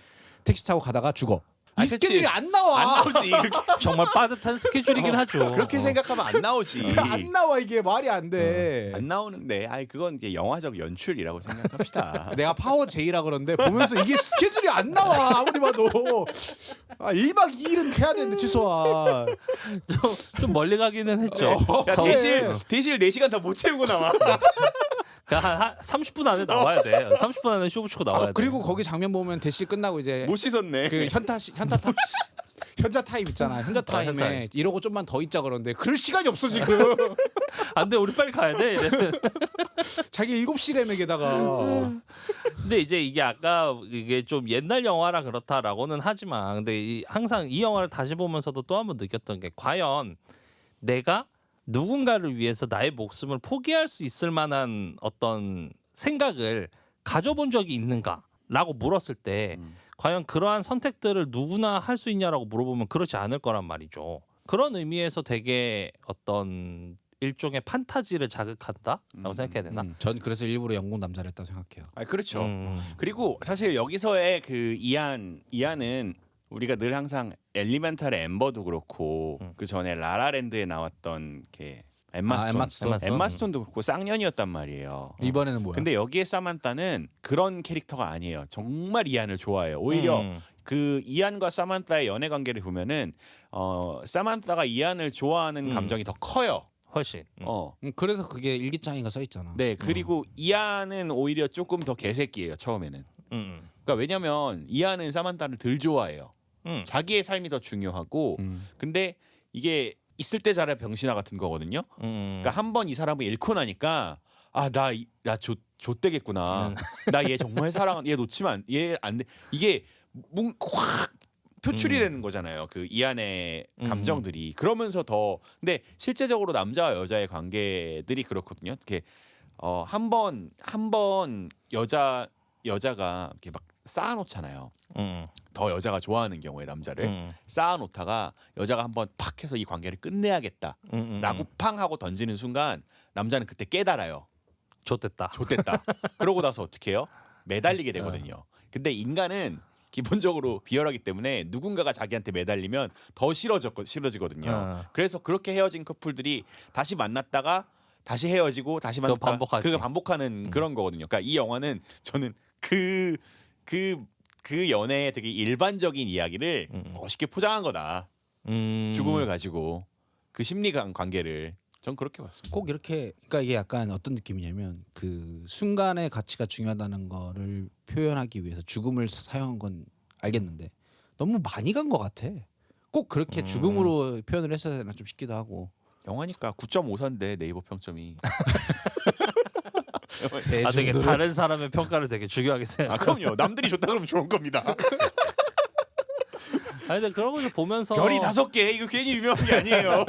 택시 타고 가다가 죽어. 이 스케줄이 안 나와. 안 나오지. 정말 빠듯한 스케줄이긴 하죠. 그렇게 생각하면 안 나오지. 안 나와. 이게 말이 안 돼. 안 나오는데 그건 이제 영화적 연출이라고 생각합시다. 내가 파워 J라 그러는데 보면서 이게 스케줄이 안 나와. 아무리 봐도 1박 2일은 해야 되는데 최소한. 좀 멀리 가기는 했죠. 야, 대실 4시간 다 못 채우고 나와. 한 30분 안에 나와야 돼. 30분 안에 쇼 붙이고 나와야 돼. 그리고 거기 장면 보면 대시 끝나고 이제 못 씻었네. 그 현자 타임 있잖아. 현자 타임에 이러고 좀만 더 있자 그러는데 그럴 시간이 없어 지금. 안 돼. 우리 빨리 가야 돼. 이래. 자기 7시래매 게다가. 근데 이제 이게 아까 이게 좀 옛날 영화라 그렇다라고는 하지만 근데 항상 이 영화를 다시 보면서도 또 한 번 느꼈던 게 과연 내가 누군가를 위해서 나의 목숨을 포기할 수 있을 만한 어떤 생각을 가져본 적이 있는가라고 물었을 때 과연 그러한 선택들을 누구나 할 수 있냐라고 물어보면 그렇지 않을 거란 말이죠. 그런 의미에서 되게 어떤 일종의 판타지를 자극한다라고 생각해야 되나? 전 그래서 일부러 영국 남자를 했다고 생각해요. 아 그렇죠. 그리고 사실 여기서의 그 이안은 우리가 늘 항상 엘리멘탈의 엠버도 그렇고 그 전에 라라랜드에 나왔던 게 엠마 스톤도 그렇고 쌍년이었단 말이에요. 이번에는 뭐야? 근데 여기에 사만타는 그런 캐릭터가 아니에요. 정말 이안을 좋아해요. 오히려 그 이안과 사만타의 연애 관계를 보면은 사만타가 이안을 좋아하는 감정이 더 커요. 훨씬. 그래서 그게 일기장인가 써 있잖아. 네, 그리고 이안은 오히려 조금 더 개새끼예요. 처음에는. 그러니까 왜냐면 이안은 사만타를 덜 좋아해요. 자기의 삶이 더 중요하고 근데 이게 있을 때 잘해 병신아 같은 거거든요. 그러니까 한 번 이 사람을 잃고 나니까 나 좆되겠구나. 나 얘 정말 사랑한 얘 놓치면 얘 안 돼. 이게 확 표출이 되는 거잖아요. 그 이안의 감정들이. 그러면서 더 근데 실제적으로 남자와 여자의 관계들이 그렇거든요. 이렇게 한 번 여자가 이렇게 막 쌓아놓잖아요. 더 여자가 좋아하는 경우에 남자를 쌓아놓다가 여자가 한번 팍 해서 이 관계를 끝내야겠다라고 팡 하고 던지는 순간 남자는 그때 깨달아요. 좆됐다. 그러고 나서 어떻게 해요? 매달리게 되거든요. 근데 인간은 기본적으로 비열하기 때문에 누군가가 자기한테 매달리면 더 싫어지거든요. 그래서 그렇게 헤어진 커플들이 다시 만났다가 다시 헤어지고 다시 만났다가 그거 반복하는 그런 거거든요. 그러니까 이 영화는 저는 그 연애의 되게 일반적인 이야기를 멋있게 포장한 거다. 죽음을 가지고 그 심리 관계를 전 그렇게 봤습니다. 꼭 이렇게 그러니까 이게 약간 어떤 느낌이냐면 그 순간의 가치가 중요하다는 거를 표현하기 위해서 죽음을 사용한 건 알겠는데 너무 많이 간 것 같아. 꼭 그렇게 죽음으로 표현을 했어야 되나 좀 싶기도 하고. 영화니까 9.54인데 네이버 평점이. 되게 다른 사람의 평가를 되게 중요하게 생각. 그럼요. 남들이 좋다 그러면 좋은 겁니다. 근데 그런 걸 보면서 별이 5개 이거 괜히 유명한 게 아니에요.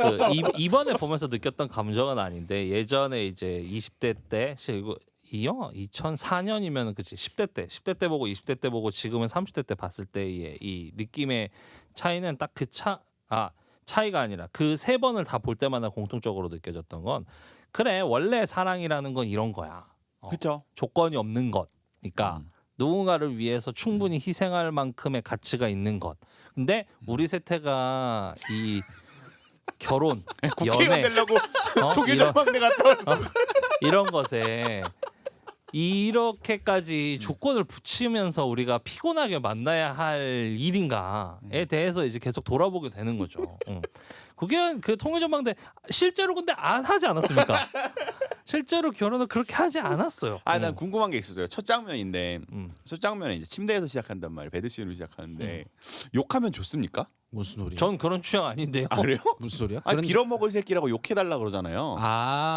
이번에 보면서 느꼈던 감정은 아닌데 예전에 이제 20대 때 이 영화 2004년이면 그치 10대 때 보고 20대 때 보고 지금은 30대 때 봤을 때의 이 느낌의 차이는 딱 차이가 아니라 그 3번을 다 볼 때마다 공통적으로 느껴졌던 건 그래 원래 사랑이라는 건 이런 거야. 그렇죠. 조건이 없는 거니까 누군가를 위해서 충분히 희생할 만큼의 가치가 있는 것. 근데 우리 세태가 이 결혼, 국회의원 연애, 되려고 독일전망대 갔다 온 이런 것에 이렇게까지 조건을 붙이면서 우리가 피곤하게 만나야 할 일인가에 대해서 이제 계속 돌아보게 되는 거죠. 그게 그 통일전망대 실제로 근데 안 하지 않았습니까? 실제로 결혼을 그렇게 하지 않았어요. 난 궁금한 게 있었어요. 첫 장면인데 첫 장면에 이제 침대에서 시작한단 말이에요. 베드씬으로 시작하는데 욕하면 좋습니까? 무슨 소리야? 전 그런 취향 아닌데요. 그래요? 무슨 소리야? 빌어먹을 새끼라고 욕해달라 그러잖아요.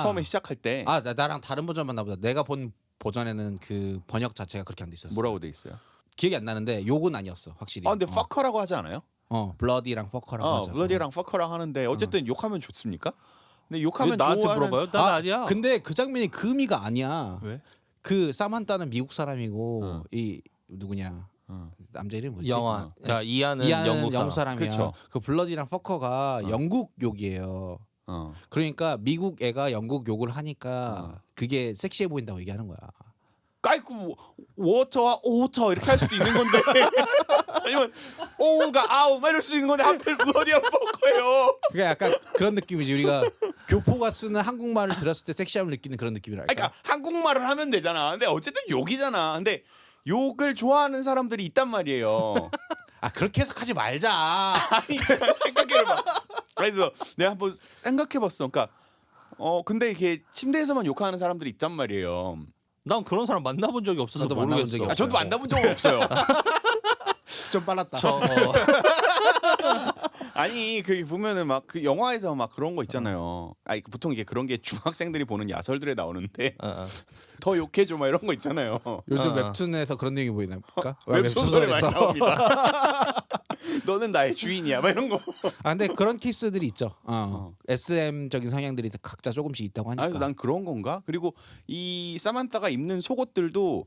처음에 시작할 때. 나랑 다른 버전 봤나 보다. 내가 본 버전에는 그 번역 자체가 그렇게 안 돼 있었어. 뭐라고 돼 있어요? 기억이 안 나는데 욕은 아니었어 확실히. 근데 fucker라고 하지 않아요? 블러디랑 퍼커라고 하죠. 블러디랑 fucker랑 하는데 어쨌든 욕하면 좋습니까? 근데 욕하면 나한테 좋아하는... 물어봐요? 난 아니야. 근데 그 장면이 그 의미가 아니야. 왜? 그 사만타는 미국 사람이고 이 누구냐? 남자 이름 뭐지? 영화. 이안은 영국 사람이야. 그쵸. 그 블러디랑 퍼커가 영국 욕이에요. 그러니까 미국 애가 영국 욕을 하니까 그게 섹시해 보인다고 얘기하는 거야. 까이고 워터와 오터 이렇게 할 수도 있는 건데 아니면 오가 아우 막 이럴 수도 있는 건데 하필 블러디와 퍼커예요. 그게 약간 그런 느낌이지. 우리가 교포가 쓰는 한국말을 들었을 때 섹시함을 느끼는 그런 느낌이랄까. 그러니까 한국말을 하면 되잖아. 근데 어쨌든 욕이잖아. 근데 욕을 좋아하는 사람들이 있단 말이에요. 그렇게 해석하지 말자. 아니 생각해봐. 그래서 내가 한번 생각해봤어. 그러니까 근데 이게 침대에서만 욕하는 사람들이 있단 말이에요. 난 그런 사람 만나본 적이 없어서 나도 만나본 모르겠어. 적이 저도 만나본 적은 없어요. 좀 빨랐다. 아니 그 보면은 막 그 영화에서 막 그런 거 있잖아요. 보통 이게 그런 게 중학생들이 보는 야설들에 나오는데 더 욕해줘 막 이런 거 있잖아요. 요즘 웹툰에서 그런 내용이 보이나까? 웹소설에 많이 나옵니다. 너는 나의 주인이야 막 이런 거. 근데 그런 케이스들이 있죠. SM적인 성향들이 각자 조금씩 있다고 하니까. 난 그런 건가? 그리고 이 사만타가 입는 속옷들도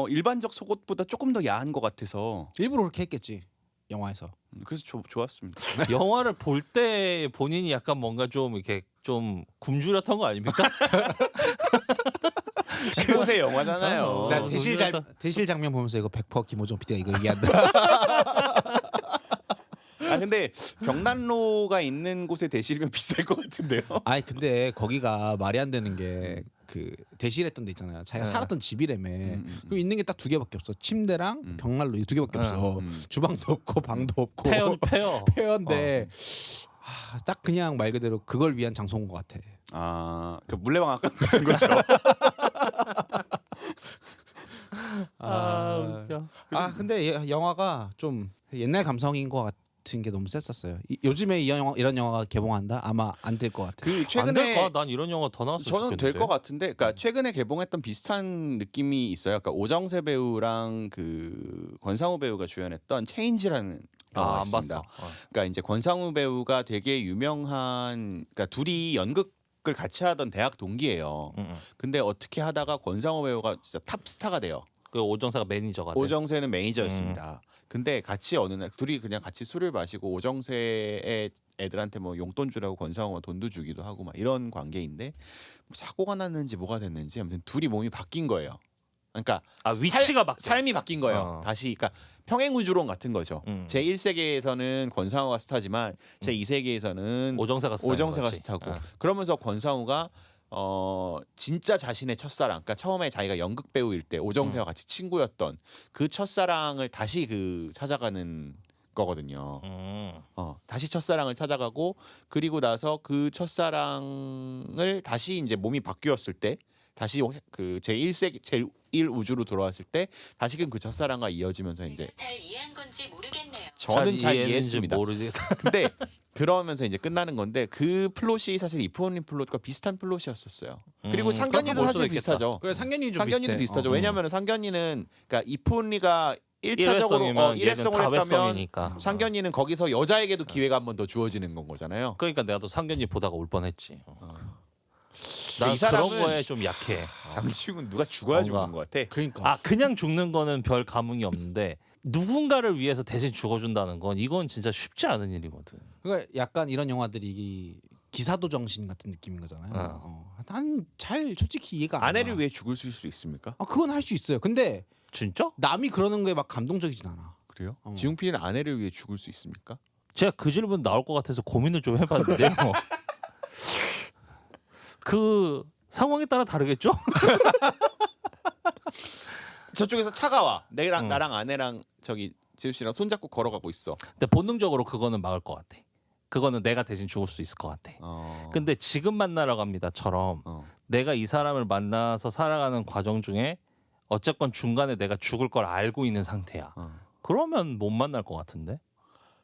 일반적 속옷보다 조금 더 야한 것 같아서 일부러 그렇게 했겠지. 영화에서. 그래서 좋았습니다. 영화를 볼 때 본인이 약간 뭔가 좀 이렇게 좀 굶주렸던 거 아닙니까? 신고세 영화잖아요. 나 대실 장면 보면서 이거 100% 김호중 PD가 이거 얘기한다. 아 근데 경난로가 있는 곳에 대실이면 비쌀 것 같은데요. 아니 근데 거기가 말이 안 되는 게 그 대실했던 데 있잖아요. 자기가 살았던 집이라며. 그리고 있는 게 딱 2개밖에 없어. 침대랑 벽난로 이 2개밖에 없어. 주방도 없고 방도 없고. 폐허인데 딱 그냥 말 그대로 그걸 위한 장소인 것 같아. 아, 그 물레방앗간 같은 거죠. 웃겨. 근데 영화가 좀 옛날 감성인 것 같은 게 너무 셌었어요. 요즘에 이런 영화가 개봉한다? 아마 안 될 것 같아. 그 안 최근에 될까? 난 이런 영화 더 나왔으면 저는 될 것 같은데, 그러니까 최근에 개봉했던 비슷한 느낌이 있어요. 그러니까 오정세 배우랑 그 권상우 배우가 주연했던 체인지라는 영화가 안 있습니다. 봤어. 그러니까 이제 권상우 배우가 되게 유명한, 그러니까 둘이 연극을 같이 하던 대학 동기예요. 근데 어떻게 하다가 권상우 배우가 진짜 탑스타가 돼요. 그 오정세가 매니저가 돼. 오정세는 매니저였습니다. 근데 같이 어느 날 둘이 그냥 같이 술을 마시고 오정세의 애들한테 뭐 용돈 주라고 권상우가 돈도 주기도 하고 막 이런 관계인데 사고가 났는지 뭐가 됐는지 아무튼 둘이 몸이 바뀐 거예요. 그러니까 위치가 바뀌어. 삶이 바뀐 거예요. 다시 그러니까 평행우주론 같은 거죠. 제 1세계에서는 권상우가 스타지만 제 2세계에서는 오정세가 스타고 그러면서 권상우가 진짜 자신의 첫사랑, 그러니까 처음에 자기가 연극 배우일 때 오정세와 같이 친구였던 그 첫사랑을 다시 그 찾아가는 거거든요. 다시 첫사랑을 찾아가고 그리고 나서 그 첫사랑을 다시 이제 몸이 바뀌었을 때 다시 그 제1세계 제1우주로 돌아왔을 때 다시금 그 첫사랑과 이어지면서 이제 잘 이해한 건지 모르겠네요. 저는 잘 이해했습니다. 모르겠다. 근데 그러면서 이제 끝나는 건데 그 플롯이 사실 이프온님 플롯과 비슷한 플롯이었었어요. 그리고 상견이도 사실 비슷하죠. 그래 상견이도 비슷하죠. 왜냐하면 상견이는 그러니까 이프온리가 1차적으로 일회성을 했다면 상견이는 거기서 여자에게도 기회가 한 번 더 주어지는 건 거잖아요. 그러니까 내가 또 상견이 보다가 울 뻔했지. 난 이 사람은 그런 거에 좀 약해. 장치훈 누가 죽어야 죽는 것 같아. 그러니까. 그냥 죽는 거는 별 감흥이 없는데 누군가를 위해서 대신 죽어준다는 건 이건 진짜 쉽지 않은 일이거든. 그러니까 약간 이런 영화들이 기사도 정신 같은 느낌인 거잖아요. 난 잘 솔직히 이해가 안 가. 아내를 위해 죽을 수 있습니까? 그건 할 수 있어요. 근데 진짜? 남이 그러는 거에 막 감동적이진 않아. 그래요? 지웅 PD는 아내를 위해 죽을 수 있습니까? 제가 그 질문 나올 것 같아서 고민을 좀 해봤는데요. 그 상황에 따라 다르겠죠? 저쪽에서 차가 와. 나랑 아내랑 저기 지우 씨랑 손잡고 걸어가고 있어. 근데 본능적으로 그거는 막을 것 같아. 그거는 내가 대신 죽을 수 있을 것 같아. 근데 지금 만나러 갑니다처럼 내가 이 사람을 만나서 살아가는 과정 중에 어쨌건 중간에 내가 죽을 걸 알고 있는 상태야. 그러면 못 만날 것 같은데?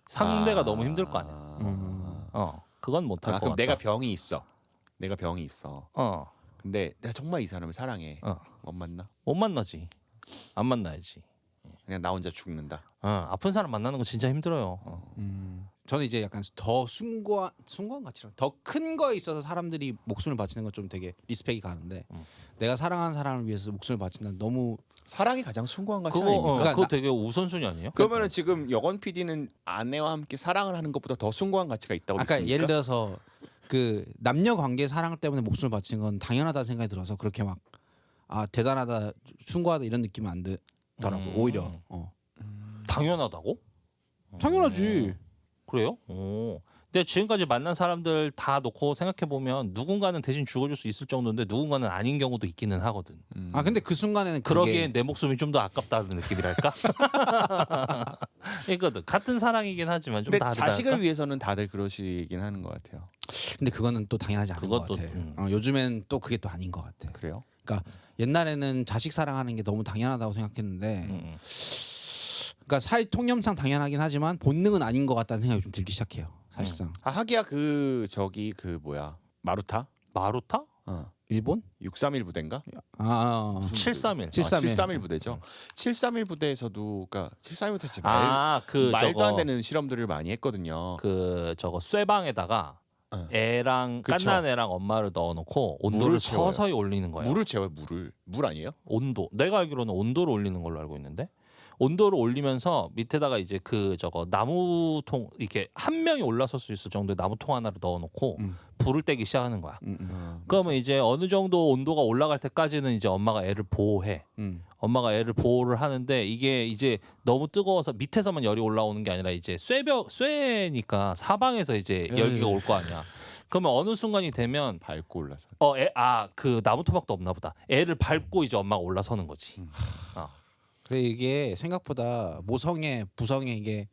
상대가 너무 힘들 거 아니야. 그건 못 할 것 같다. 그럼 내가 병이 있어. 근데 내가 정말 이 사람을 사랑해. 못 만나? 못 만나지. 안 만나야지. 그냥 나 혼자 죽는다. 아픈 사람 만나는 거 진짜 힘들어요. 저는 이제 약간 더 숭고한 가치랑 더 큰 거에 있어서 사람들이 목숨을 바치는 건 좀 되게 리스펙이 가는데 내가 사랑하는 사람을 위해서 목숨을 바친다는 너무 사랑이 가장 숭고한 가치 아닙니까? 그거 되게 우선순위 아니에요? 그러면은 지금 여건 PD는 아내와 함께 사랑을 하는 것보다 더 숭고한 가치가 있다고 믿습니까? 예를 들어서 그 남녀 관계 사랑 때문에 목숨을 바치는 건 당연하다는 생각이 들어서 그렇게 막 대단하다 숭고하다 이런 느낌은 안 들더라고. 오히려 당연하다고? 당연하지. 그래요? 근데 지금까지 만난 사람들 다 놓고 생각해 보면 누군가는 대신 죽어줄 수 있을 정도인데 누군가는 아닌 경우도 있기는 하거든. 근데 그 순간에는 그러기엔 내 목숨이 좀 더 아깝다는 느낌이랄까? 이거든. 같은 사랑이긴 하지만 좀 근데 다르다. 자식을 위해서는 다들 그러시긴 하는 것 같아요. 근데 그거는 또 당연하지 않은 것 같아. 요즘엔 또 그게 또 아닌 것 같아. 그래요? 그러니까 옛날에는 자식 사랑하는 게 너무 당연하다고 생각했는데, 그러니까 사회 통념상 당연하긴 하지만 본능은 아닌 것 같다는 생각이 좀 들기 시작해요. 사실상. 하기야 그 뭐야 마루타? 마루타? 일본? 631 부대인가? 731. 731 부대죠. 731 부대에서도 그러니까 731 부대 말도 안 되는 실험들을 많이 했거든요. 그 저거 쇠방에다가 애랑 깐난 애랑 엄마를 넣어놓고 온도를 서서히 올리는 거예요. 물을 채워요. 물 아니에요? 온도. 내가 알기로는 온도를 올리는 걸로 알고 있는데 온도를 올리면서 밑에다가 이제 그 저거 나무통 이렇게 한 명이 올라설 수 있을 정도의 나무통 하나를 넣어놓고 불을 떼기 시작하는 거야. 그러면 이제 어느 정도 온도가 올라갈 때까지는 이제 엄마가 애를 보호해. 엄마가 애를 보호를 하는데 이게 이제 너무 뜨거워서 밑에서만 열이 올라오는 게 아니라 이제 쇠니까 사방에서 이제 열기가 올 거 아니야. 그러면 어느 순간이 되면 밟고 올라서. 그 나무 토막도 없나 보다. 애를 밟고 이제 엄마가 올라서는 거지. 근데 이게 생각보다 모성애 부성애 이게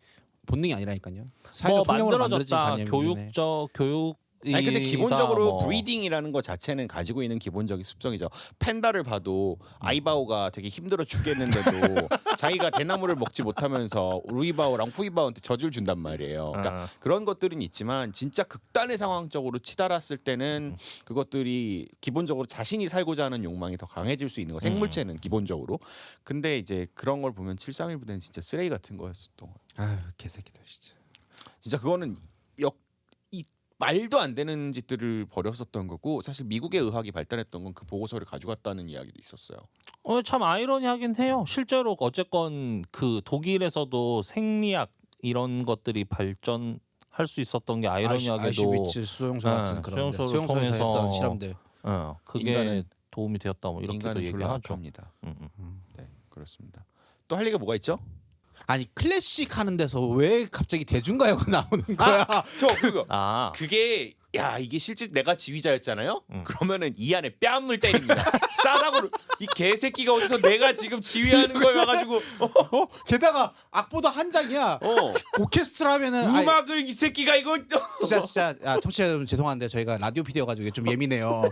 본능이 아니라니까요. 뭐 사회적 통념으로 만들어진 만들어졌다. 개념이긴 해. 교육. 아니 근데 기본적으로 뭐. 브리딩이라는 것 자체는 가지고 있는 기본적인 습성이죠. 팬다를 봐도 아이바오가 되게 힘들어 죽겠는데도 자기가 대나무를 먹지 못하면서 루이바오랑 후이바오한테 젖을 준단 말이에요. 그러니까 그런 것들은 있지만 진짜 극단의 상황적으로 치달았을 때는 그것들이 기본적으로 자신이 살고자 하는 욕망이 더 강해질 수 있는 거. 생물체는 기본적으로. 근데 이제 그런 걸 보면 731 부대는 진짜 쓰레기 같은 거였었던 거. 아유 개새끼들 진짜. 진짜 그거는 말도 안 되는 짓들을 벌였었던 거고 사실 미국의 의학이 발달했던 건 그 보고서를 가져갔다는 이야기도 있었어요. 참 아이러니하긴 해요. 실제로 어쨌건 그 독일에서도 생리학 이런 것들이 발전할 수 있었던 게 아이러니하게도 아이슈비츠 수용소 같은 그런 수용소를 수용소에서 통해서 했던 실험들. 그게 인간은- 도움이 되었다 뭐 이렇게도 인간은 얘기하죠. 졸라합니다. 네, 그렇습니다. 또 할 얘기가 뭐가 있죠? 아니 클래식 하는 데서 왜 갑자기 대중가요가 나오는 거야? 저 그거 아, 그게 야 이게 실제 내가 지휘자였잖아요. 그러면은 이 안에 뺨을 때립니다. 싸다고 이 개새끼가 어디서 내가 지금 지휘하는 거에 와가지고 게다가 악보도 한 장이야. 오케스트라 하면은 아니, 음악을 이 새끼가 이거 진짜 청취자 여러분 죄송한데 저희가 라디오 PD여가지고 좀 예민해요.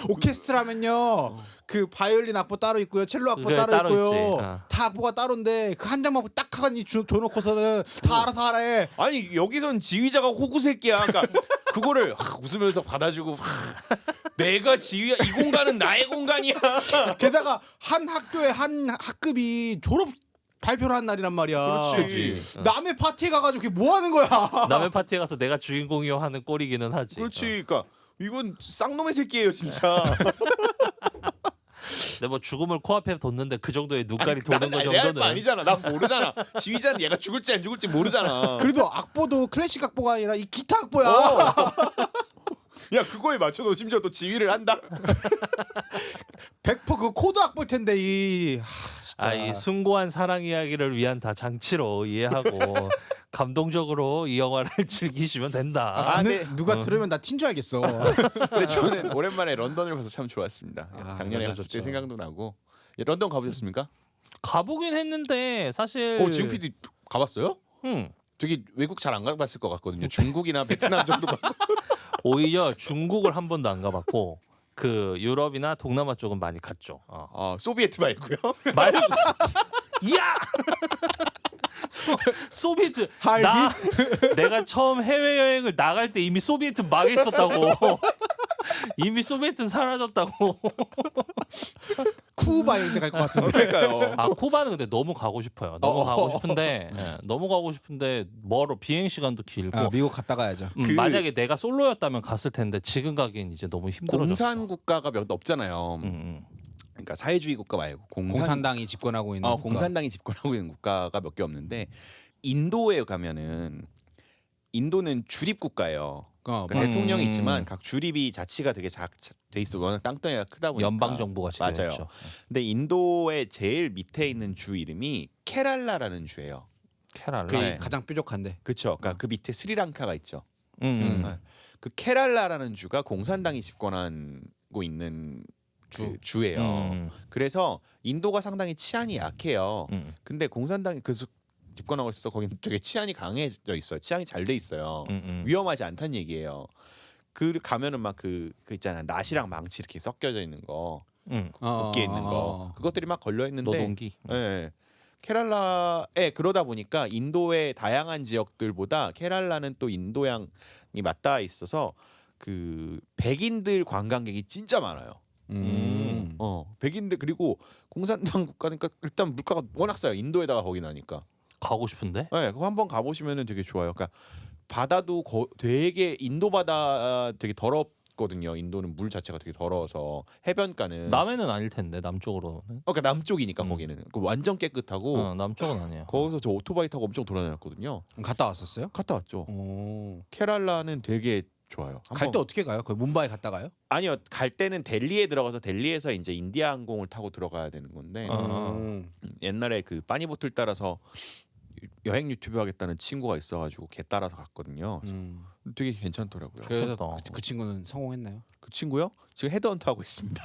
오케스트라면요 그 바이올린 악보 따로 있고요, 첼로 악보 그게 따로 따로 있고요, 있지. 다 악보가 따로인데 그 한 장만 딱 하니 줘놓고서는 다 알아서 하래. 아니 여기선 지휘자가 호구 새끼야. 그러니까 그거를 웃으면서 받아주고 내가 지휘야 이 공간은 나의 공간이야. 게다가 한 학교에 한 학급이 졸업 발표를 한 날이란 말이야. 그렇지. 남의 파티에 가가지고 그게 뭐 하는 거야? 남의 파티에 가서 내가 주인공이요 하는 꼴이기는 하지. 그렇지. 그러니까 이건 쌍놈의 새끼예요 진짜. 근데 뭐 죽음을 코앞에 뒀는데 그 정도의 눈깔이 도는 거 난 내할 거 정도는 아니잖아. 난 모르잖아. 지휘자는 얘가 죽을지 안 죽을지 모르잖아. 그래도 악보도 클래식 악보가 아니라 이 기타 악보야. 야 그거에 맞춰서 심지어 또 지휘를 한다. 100% 그 코드 악보일 텐데 진짜. 이 숭고한 사랑 이야기를 위한 다 장치로 이해하고 감동적으로 이 영화를 즐기시면 된다. 네. 누가 들으면 나 튄 줄 알겠어. 근데 저는 오랜만에 런던을 봐서 참 좋았습니다. 작년에 런던 갔을 때 좋죠. 생각도 나고. 런던 가보셨습니까? 가보긴 했는데 사실 지금 PD 가봤어요? 되게 외국 잘 안 가봤을 것 같거든요. 중국이나 베트남 정도 가고. 오히려 중국을 한 번도 안 가봤고 그 유럽이나 동남아 쪽은 많이 갔죠. 소비에트 말고요. 말고 야 소비에트 내가 처음 해외 여행을 나갈 때 이미 소비에트 망했었다고. 이미 소비에트는 사라졌다고. 쿠바 이런 데 갈 것 같은데. 그러니까요. 쿠바는 근데 너무 가고 싶어요. 너무 가고 싶은데 너무 가고 싶은데 멀어. 비행 시간도 길고. 미국 갔다 가야죠. 만약에 내가 솔로였다면 갔을 텐데 지금 가기엔 이제 너무 힘들어졌어. 공산 국가가 몇 없잖아요. 그러니까 사회주의 국가 말고 공산당이 집권하고 있는 국가. 공산당이 집권하고 있는 국가가 몇 개 없는데 인도에 가면은 인도는 주립 국가예요. 그러니까 대통령이 있지만 각 주립이 자치가 되게 돼 있어. 워낙 땅덩이가 크다 보니까 연방 정부가 맞아요. 되었죠. 근데 인도의 제일 밑에 있는 주 이름이 케랄라라는 주예요. 케랄라. 그게 네. 가장 뾰족한데. 그렇죠. 그러니까 그 밑에 스리랑카가 있죠. 음. 네. 그 케랄라라는 주가 공산당이 집권하고 있는 그 주예요. 그래서 인도가 상당히 치안이 약해요. 근데 공산당이 집권하고 있어서 거기는 되게 치안이 강해져 있어요. 치안이 잘 돼 있어요. 위험하지 않다는 얘기예요. 그 가면은 막 그 있잖아 낫이랑 망치 이렇게 섞여져 있는 거, 묶여 있는 거, 그것들이 막 걸려 있는데. 노동기. 네. 케랄라에 그러다 보니까 인도의 다양한 지역들보다 케랄라는 또 인도양이 맞닿아 있어서 그 백인들 관광객이 진짜 많아요. 백인들 그리고 공산당 국가니까 일단 물가가 워낙 싸요. 인도에다가 거기 나니까. 가고 싶은데? 네, 그거 한번 가보시면은 되게 좋아요. 그러니까 바다도 되게 인도 바다 되게 덥거든요. 인도는 물 자체가 되게 더러워서 해변가는 남해는 아닐 텐데 남쪽으로는. 그러니까 남쪽이니까 거기는 완전 깨끗하고 남쪽은 아니에요. 거기서 저 오토바이 타고 엄청 돌아다녔거든요. 갔다 왔었어요? 갔다 왔죠. 오. 케랄라는 되게 좋아요. 갈 때 어떻게 가요? 거기 뭄바이 갔다 가요? 아니요, 갈 때는 델리에 들어가서 델리에서 이제 인디아 항공을 타고 들어가야 되는 건데 옛날에 그 빠니보틀 따라서 여행 유튜브 하겠다는 친구가 있어가지고 걔 따라서 갔거든요. 되게 괜찮더라고요. 그래서 좋겠다. 그 친구는 성공했나요? 그 친구요? 지금 헤드헌터 하고 있습니다.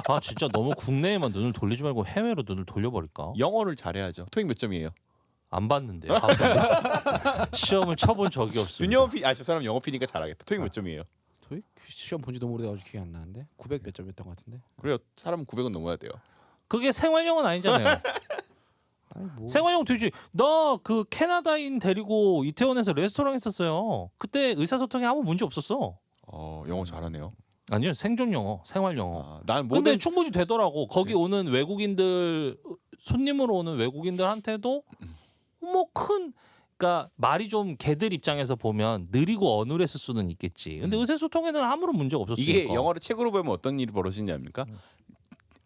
아 진짜 너무 국내에만 눈을 돌리지 말고 해외로 눈을 돌려버릴까? 영어를 잘해야죠. 토익 몇 점이에요? 안 봤는데요. 시험을 쳐본 적이 없어요. 윤영호 PD, 저 사람 영어 PD니까 잘하겠다. 토익 몇 점이에요? 토익 시험 본지도 오래돼가지고 기억이 안 나는데 900 몇 점이었던 것 같은데. 그래요. 사람은 900은 넘어야 돼요. 그게 생활영어는 아니잖아요. 아니 뭐. 생활영어 되지. 나 그 캐나다인 데리고 이태원에서 레스토랑 했었어요. 그때 의사소통에 아무 문제 없었어. 영어 잘하네요. 아니요, 생존 영어, 생활 영어. 난 근데 모든 충분히 되더라고. 거기 오는 외국인들, 손님으로 오는 외국인들한테도 뭐 큰, 그러니까 말이 좀 걔들 입장에서 보면 느리고 어눌했을 수는 있겠지. 근데 의사소통에는 아무런 문제가 없었으니까. 이게 영어를 책으로 보면 어떤 일이 벌어지는지 압니까?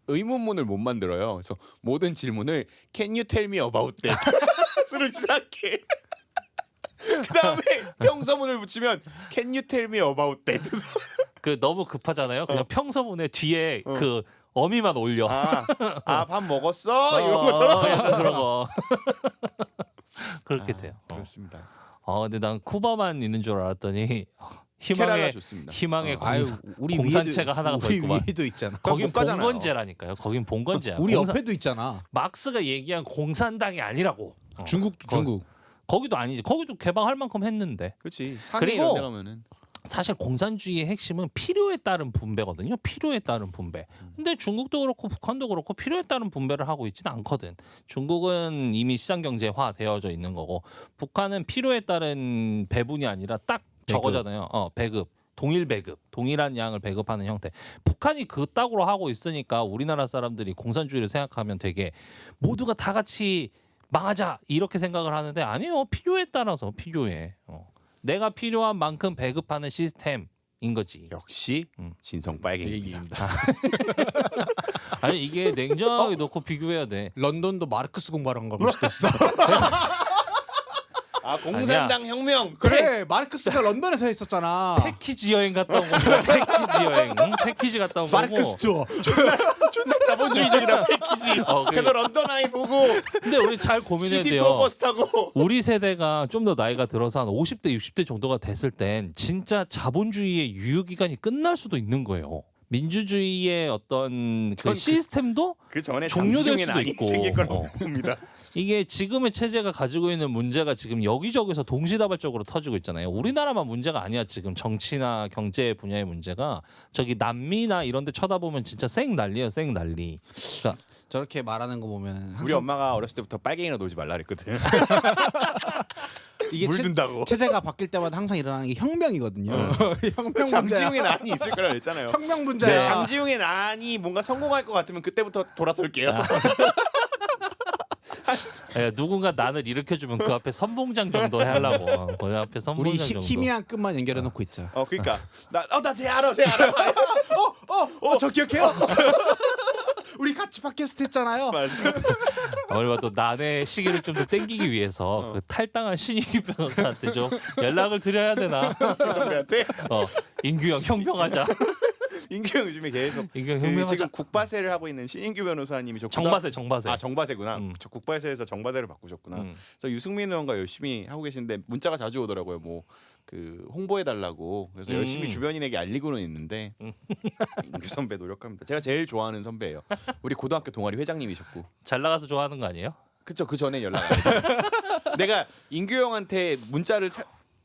의문문을 못 만들어요. 그래서 모든 질문을 Can you tell me about that? 으로 시작해. 그다음에 평서문을 붙이면 Can you tell me about that? 그 너무 급하잖아요. 그냥 평서문에 뒤에 그 어미만 올려. 밥 먹었어? 이런 것처럼. 약간 그런 거. 그렇게 돼요. 그렇습니다. 근데 난 쿠바만 있는 줄 알았더니 케랄라 좋습니다. 희망의 아유 우리 공산체가 하나가 더 우리 있구만. 위에도 있잖아. 거긴 못 가잖아요. 봉건제라니까요. 거긴 봉건제야. 우리 옆에도 있잖아. 막스가 얘기한 공산당이 아니라고. 중국. 거기도 아니지. 거기도 개방할 만큼 했는데. 그렇지. 상해 그리고 이런 데 가면은 사실 공산주의의 핵심은 필요에 따른 분배거든요. 필요에 따른 분배. 근데 중국도 그렇고 북한도 그렇고 필요에 따른 분배를 하고 있지는 않거든. 중국은 이미 시장 경제화 되어져 있는 거고 북한은 필요에 따른 배분이 아니라 딱 저거잖아요. 배급. 동일 배급, 동일한 양을 배급하는 형태. 북한이 그 딱으로 하고 있으니까 우리나라 사람들이 공산주의를 생각하면 되게 모두가 다 같이 망하자 이렇게 생각을 하는데 아니요. 필요에 따라서 필요해. 내가 필요한 만큼 배급하는 시스템인 거지. 역시 진성 빨갱이입니다. 아니 이게 냉정하게 놓고 비교해야 돼. 런던도 마르크스 공부하러 간 걸 수도 있어. 공산당 혁명. 그래 마르크스가 런던에서 했었잖아. 패키지 여행 갔다 온 거야. 패키지 여행. 패키지 갔다 온 거고. 마르크스 투어. 존나 자본주의적이다 패키지. 그래서 런던 아이 보고 근데 우리 잘 고민해야 시티 돼요. 투어 버스 타고. 우리 세대가 좀 더 나이가 들어서 한 50대, 60대 정도가 됐을 땐 진짜 자본주의의 유효기간이 끝날 수도 있는 거예요. 민주주의의 어떤 그 시스템도 그 전에 종료될 잠시용에는 수도 아니 있고. 생길 거라고 봅니다. 이게 지금의 체제가 가지고 있는 문제가 지금 여기저기서 동시다발적으로 터지고 있잖아요. 우리나라만 문제가 아니야. 지금 정치나 경제 분야의 문제가 저기 남미나 이런 데 쳐다보면 진짜 생 난리예요. 생 난리. 그러니까 저렇게 말하는 거 보면 항상 우리 엄마가 어렸을 때부터 빨갱이랑 놀지 말라 그랬거든. 이게 물든다고. 체제가 바뀔 때마다 항상 일어나는 게 혁명이거든요. 혁명 문제야. 장지웅의 난이 있을 거라 그랬잖아요. 혁명 네, 문제야. 장지웅의 난이 뭔가 성공할 것 같으면 그때부터 돌아설게요. 야, 누군가 난을 일으켜주면 그 앞에 선봉장 정도 하려고. 그 앞에 우리 선봉장 정도. 희미한 끝만 연결해 놓고 있자. 그러니까 나쟤 알아. 저 기억해요? 우리 같이 팟캐스트 했잖아요. 맞아. 오늘 또 난의 시기를 좀 더 땡기기 위해서 그 탈당한 신익희 변호사한테 좀 연락을 드려야 되나? 선배한테 인규형 혁명하자. 인규형 요즘에 계속 인규형 그 혁명하자. 지금 국바세를 하고 있는 신인규 변호사님이 저 정바세. 정바세구나. 저 국바세에서 정바세를 바꾸셨구나. 그래서 유승민 의원과 열심히 하고 계신데 문자가 자주 오더라고요. 뭐 그 홍보해 달라고. 그래서 열심히 주변인에게 알리고는 있는데 인규 선배 노력합니다. 제가 제일 좋아하는 선배예요. 우리 고등학교 동아리 회장님이셨고. 잘 나가서 좋아하는 거 아니에요? 그쵸. 그 전에 연락 안 했죠. 내가 인규 형한테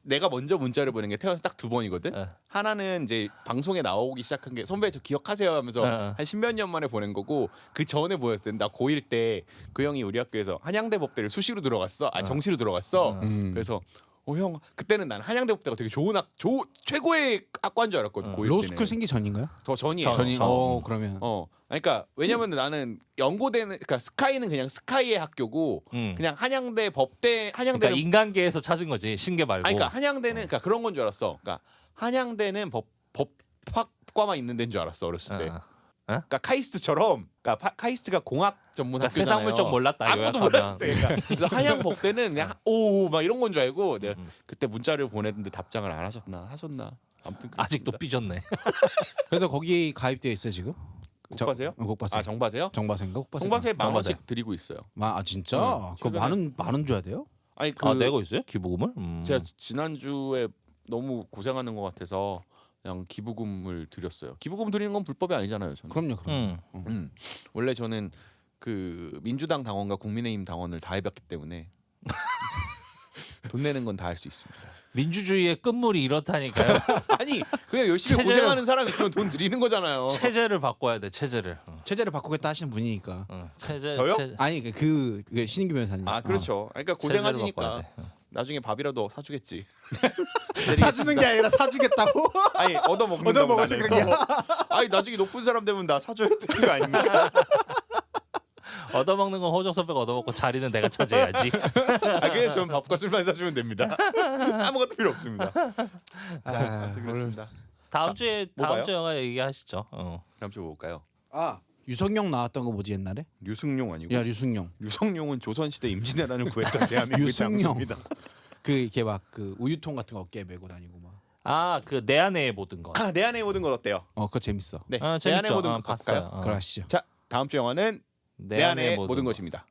내가 먼저 문자를 보낸 게 태어나서 딱 2번이거든. 하나는 이제 방송에 나오기 시작한 게 선배 저 기억하세요 하면서 한 10몇 년 만에 보낸 거고 그 전에 보였을 때 나 고1 때 그 형이 우리 학교에서 한양대 법대를 수시로 들어갔어. 정시로 들어갔어. 그래서 형 그때는 난 한양대법대가 되게 좋은 최고의 학과인 줄 알았거든. 고1 로스쿨 때는. 생기 전인가요? 더 전이에요. 전이. 전. 그러면. 그러니까 왜냐면 나는 연고대는 그러니까 스카이는 그냥 스카이의 학교고 그냥 한양대 법대 한양대는 그러니까 인간계에서 찾은 거지 신계 말고. 그러니까 한양대는 그러니까 그런 건 줄 알았어. 그러니까 한양대는 법학과만 있는 데인 줄 알았어 어렸을 때. 그러니까 카이스트처럼 그러니까 카이스트가 공학 전문 그러니까 학교잖아요. 세상 물정 몰랐다 아무도 이거야, 몰랐을 때. 그러니까 그래서 한양 법대는 그냥 오 막 이런 건 줄 알고 내가 그때 문자를 보냈는데 답장을 안 하셨나? 아무튼 아직도 그렇습니다. 삐졌네. 그래도 거기 가입되어 있어요 지금? 국바세요? 국바세. 아 정바세요? 정바세인가? 국바세. 정바세 만 정바세. 원씩 드리고 있어요. 아 진짜? 그거 최근에- 만원 줘야 돼요? 아니 그 아 내고 있어요 기부금을? 제가 지난주에 너무 고생하는 것 같아서 그냥 기부금을 드렸어요. 기부금 드리는 건 불법이 아니잖아요. 저는. 그럼요. 원래 저는 그 민주당 당원과 국민의힘 당원을 다 해봤기 때문에 돈 내는 건 다 할 수 있습니다. 민주주의의 끝물이 이렇다니까요. 아니 그냥 열심히 체제를- 고생하는 사람 있으면 돈 드리는 거잖아요. 체제를 바꿔야 돼 체제를. 체제를 바꾸겠다 하시는 분이니까. 체제. 저요? 아니 그 신인규 변호사님. 아 그렇죠. 그러니까 체제를 바꿔야 고생하시니까 돼. 나중에 밥이라도 사주겠지. 사주는 게 아니라 사주겠다고? 아니 얻어먹는다고 얻어먹을 나는. 생각이야. 아니 나중에 높은 사람 되면 나 사줘야 되는 거 아닙니까? 얻어먹는 건 호적 선배가 얻어먹고 자리는 내가 차지해야지. 아 그냥 전 밥과 술만 사주면 됩니다. 아무것도 필요 없습니다. 아무튼 그렇습니다. 다음 주에 뭐 다음 봐요? 주 영화 얘기하시죠. 다음 주에 볼까요? 유성룡 나왔던 거 뭐지 옛날에? 류승룡 아니고 야 류승룡. 유성룡은 조선시대 임진왜란을 구했던 대한민국의 유승룡. 장수입니다. 그 이렇게 막 그 우유통 같은 거 어깨에 메고 다니고 막. 아그 내 안의 모든 것. 내 안의 모든 건 어때요? 그거 재밌어. 네, 아, 내 안의 재밌죠. 모든 아, 것 봤어요. 갈까요? 그러시죠. 자, 다음 주 영화는 내 안의 모든 것입니다.